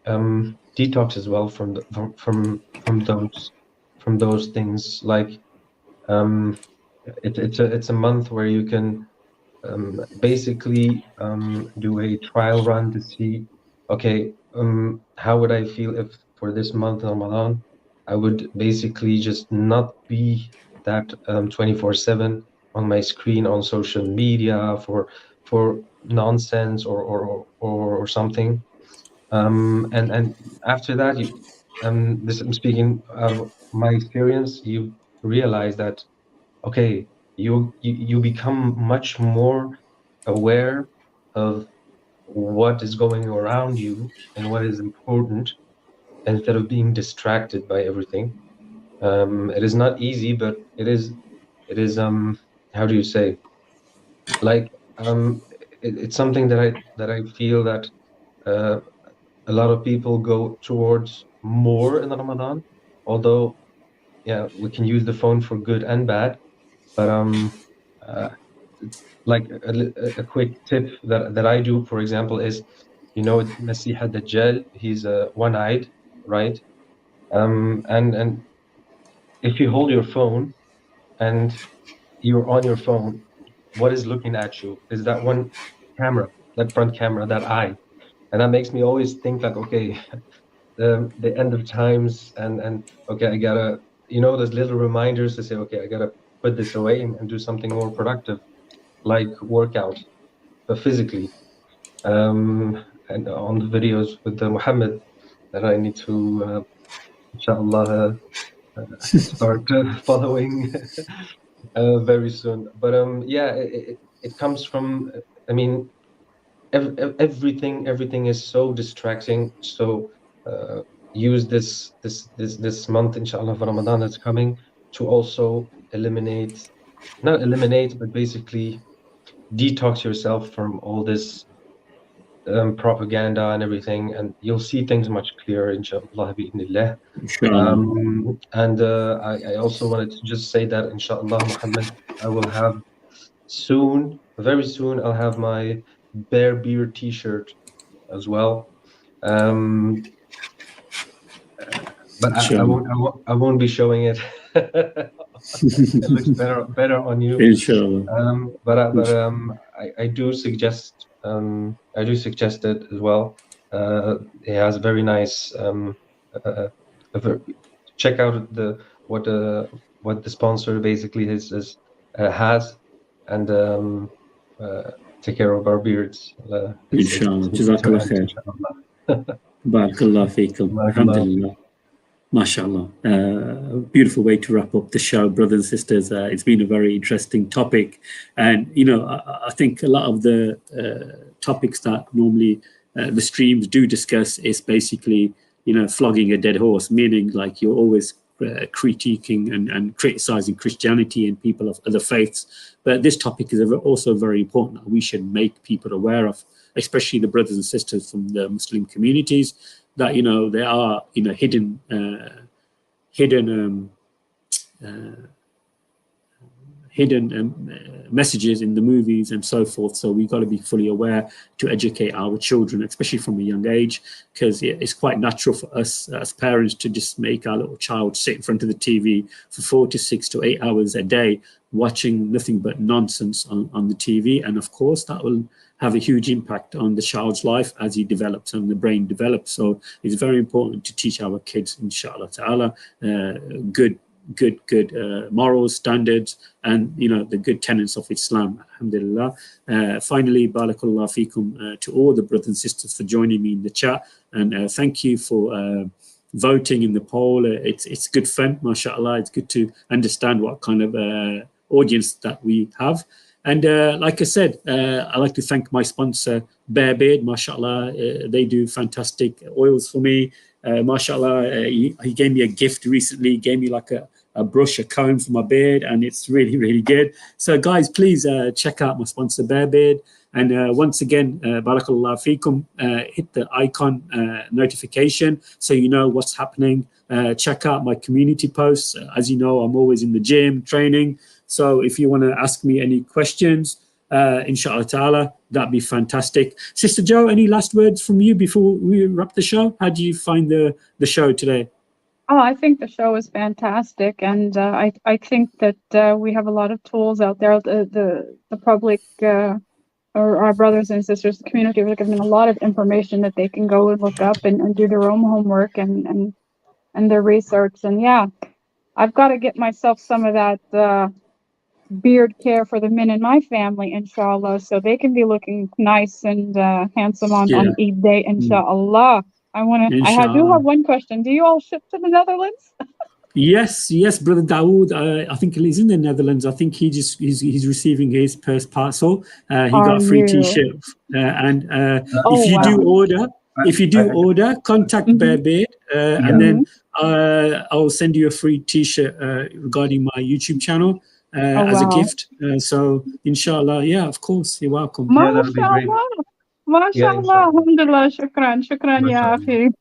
Speaker 4: detox as well from those things. Like it's a month where you can basically do a trial run to see, okay, how would I feel if for this month Ramadan I would basically just not be that 24/7 on my screen on social media for nonsense or something. And after that, this I'm speaking of my experience. You realize that okay, you become much more aware of what is going around you and what is important instead of being distracted by everything. It is not easy, but it is how do you say, like it's something that I feel that a lot of people go towards more in Ramadan, although yeah, we can use the phone for good and bad, but like a quick tip that I do, for example, is Masih ad-Dajjal, he's one-eyed, right? And if you hold your phone and you're on your phone, what is looking at you is that one camera, that front camera, that eye. And that makes me always think like, okay, the end of times and okay, I gotta, those little reminders to say, okay, I gotta put this away and do something more productive, like workout, but physically. And on the videos with the Mohammed that I need to, inshallah, start following very soon. But yeah, it comes from, I mean, everything is so distracting. So use this month, inshallah, of Ramadan that's coming, to also not eliminate, but basically detox yourself from all this propaganda and everything, and you'll see things much clearer, inshallah, bi'idhnillah.
Speaker 1: Inshallah.
Speaker 4: And I also wanted to just say that, inshallah, Muhammad, I will have soon, very soon, I'll have my Bear Beard t-shirt as well. But I won't be showing it. It looks better on you.
Speaker 1: Inshallah.
Speaker 4: I do suggest it as well. It has very nice. Check out what the sponsor basically has, and take care of our beards.
Speaker 1: Inshallah. Jazakallah khair. Barakallah feekum. Alhamdulillah. MashaAllah. Beautiful way to wrap up the show, brothers and sisters. It's been a very interesting topic. And, I think a lot of the topics that normally the streams do discuss is basically, flogging a dead horse, meaning like you're always critiquing and criticizing Christianity and people of other faiths. But this topic is also very important that we should make people aware of, especially the brothers and sisters from the Muslim communities, that there are hidden messages in the movies and so forth. So we've got to be fully aware to educate our children, especially from a young age, because it's quite natural for us as parents to just make our little child sit in front of the TV for 4 to 6 to 8 hours a day, watching nothing but nonsense on the TV. And of course, that will have a huge impact on the child's life as he develops and the brain develops. So it's very important to teach our kids, inshallah ta'ala, good morals, standards, and the good tenets of Islam. Alhamdulillah. Finally, barakallah feekum to all the brothers and sisters for joining me in the chat, and thank you for voting in the poll. It's good fun, mashallah. It's good to understand what kind of audience that we have. And like I said, I'd like to thank my sponsor, Bear Beard, mashallah. They do fantastic oils for me. Mashallah, he gave me a gift recently. He gave me like a brush, a comb for my beard, and it's really, really good. So guys, please check out my sponsor, Bear Beard. And once again, barakallah feekum, hit the icon notification so you know what's happening. Check out my community posts. As you know, I'm always in the gym training. So if you want to ask me any questions, inshallah ta'ala, that'd be fantastic. Sister Joe, any last words from you before we wrap the show? How do you find the show today?
Speaker 3: Oh, I think the show is fantastic, and I think that we have a lot of tools out there. The public or our brothers and sisters, the community, are given a lot of information that they can go and look up and do their own homework and their research. And yeah, I've got to get myself some of that beard care for the men in my family, inshallah, so they can be looking nice and handsome on Eid day, inshallah. I do have one question. Do you all ship to the Netherlands?
Speaker 1: Yes, brother Dawood. I think he's in the Netherlands. I think he's receiving his first parcel. He got a free T-shirt. And if you do order, contact Bear Beard, and then I'll send you a free T-shirt regarding my YouTube channel as a gift. So inshallah, of course, you're welcome.
Speaker 3: MashaAllah, alhamdulillah, shukran, ya akhi.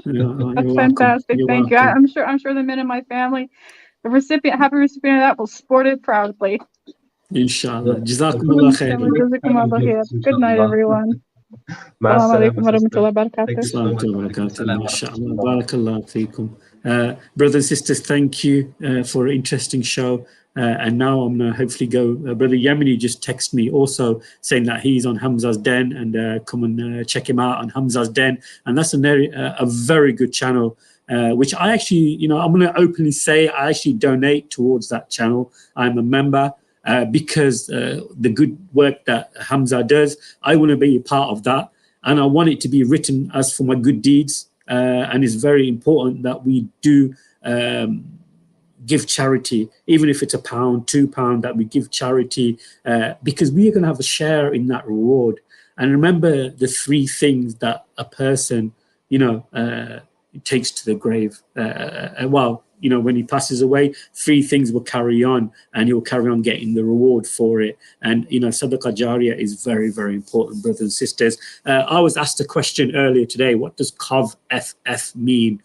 Speaker 3: That's fantastic. Thank you. I'm sure the men in my family, the happy recipient of that, will sport it proudly.
Speaker 1: Inshallah. Jazakumullah
Speaker 3: khair. Good night, everyone. Assalamu alaikum wa rahmatullahi wa barakatuh.
Speaker 1: MashaAllah. Barakallah feekum. Brothers and sisters, thank you for an interesting show. And now I'm going to hopefully go. Brother Yemeni just texted me also saying that he's on Hamza's Den, and come and check him out on Hamza's Den. And that's a very good channel, which I actually, I'm going to openly say I actually donate towards that channel. I'm a member because the good work that Hamza does, I want to be a part of that. And I want it to be written as for my good deeds. And it's very important that we do give charity, even if it's £1, £2, that we give charity, because we are going to have a share in that reward. And remember the 3 things that a person, takes to the grave. Well, you know, when he passes away, 3 things will carry on, and he'll carry on getting the reward for it. And, you know, Sadaqah Jariyah is very, very important, brothers and sisters. I was asked a question earlier today, what does Covff mean?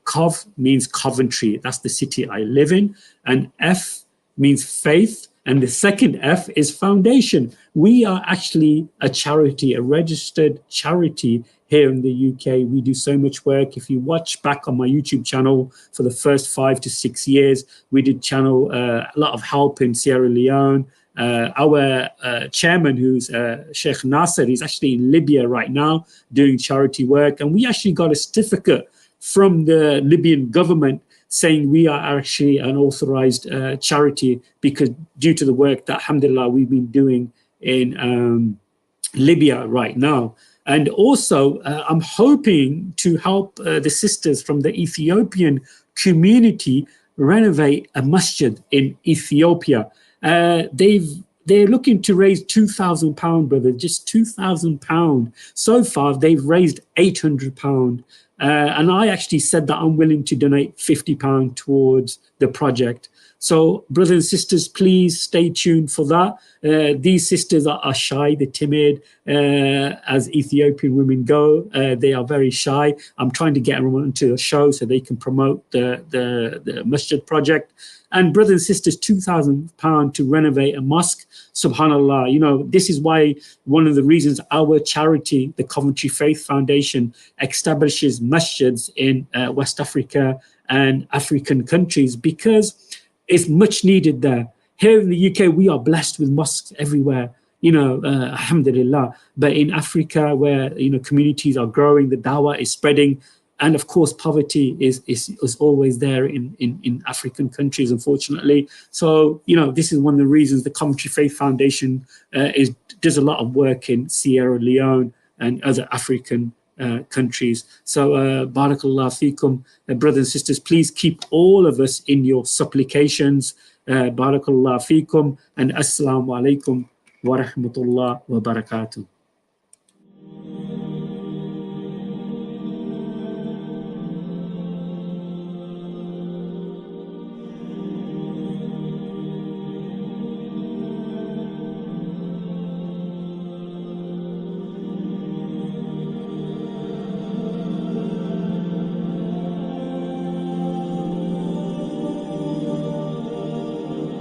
Speaker 1: Covff means Coventry. That's the city I live in. And F means faith. And the second F is foundation. We are actually a charity, a registered charity here in the UK. We do so much work. If you watch back on my YouTube channel for the first 5 to 6 years, we did channel a lot of help in Sierra Leone. Our chairman, who's Sheikh Nasser, he's actually in Libya right now doing charity work. And we actually got a certificate from the Libyan government saying we are actually an authorized charity, because due to the work that, alhamdulillah, we've been doing in Libya right now. And also, I'm hoping to help the sisters from the Ethiopian community renovate a masjid in Ethiopia. They're looking to raise £2,000, brother, just £2,000. So far, they've raised £800. And I actually said that I'm willing to donate £50 towards the project. So, brothers and sisters, please stay tuned for that. These sisters are shy, they're timid, as Ethiopian women go. They are very shy. I'm trying to get them onto a show so they can promote the masjid project. And brothers and sisters, £2,000 to renovate a mosque. Subhanallah, you know, this is why one of the reasons our charity, the Coventry Faith Foundation, establishes masjids in West Africa and African countries, because it's much needed there. Here in the UK, we are blessed with mosques everywhere, you know, alhamdulillah. But in Africa, where, you know, communities are growing, the dawah is spreading, and of course, poverty is always there in African countries, unfortunately. So, you know, this is one of the reasons the Coventry Faith Foundation does a lot of work in Sierra Leone and other African countries. So, barakallah fikum, brothers and sisters, please keep all of us in your supplications. Barakallah fikum, and assalamu alaikum wa rahmatullah wa barakatuh.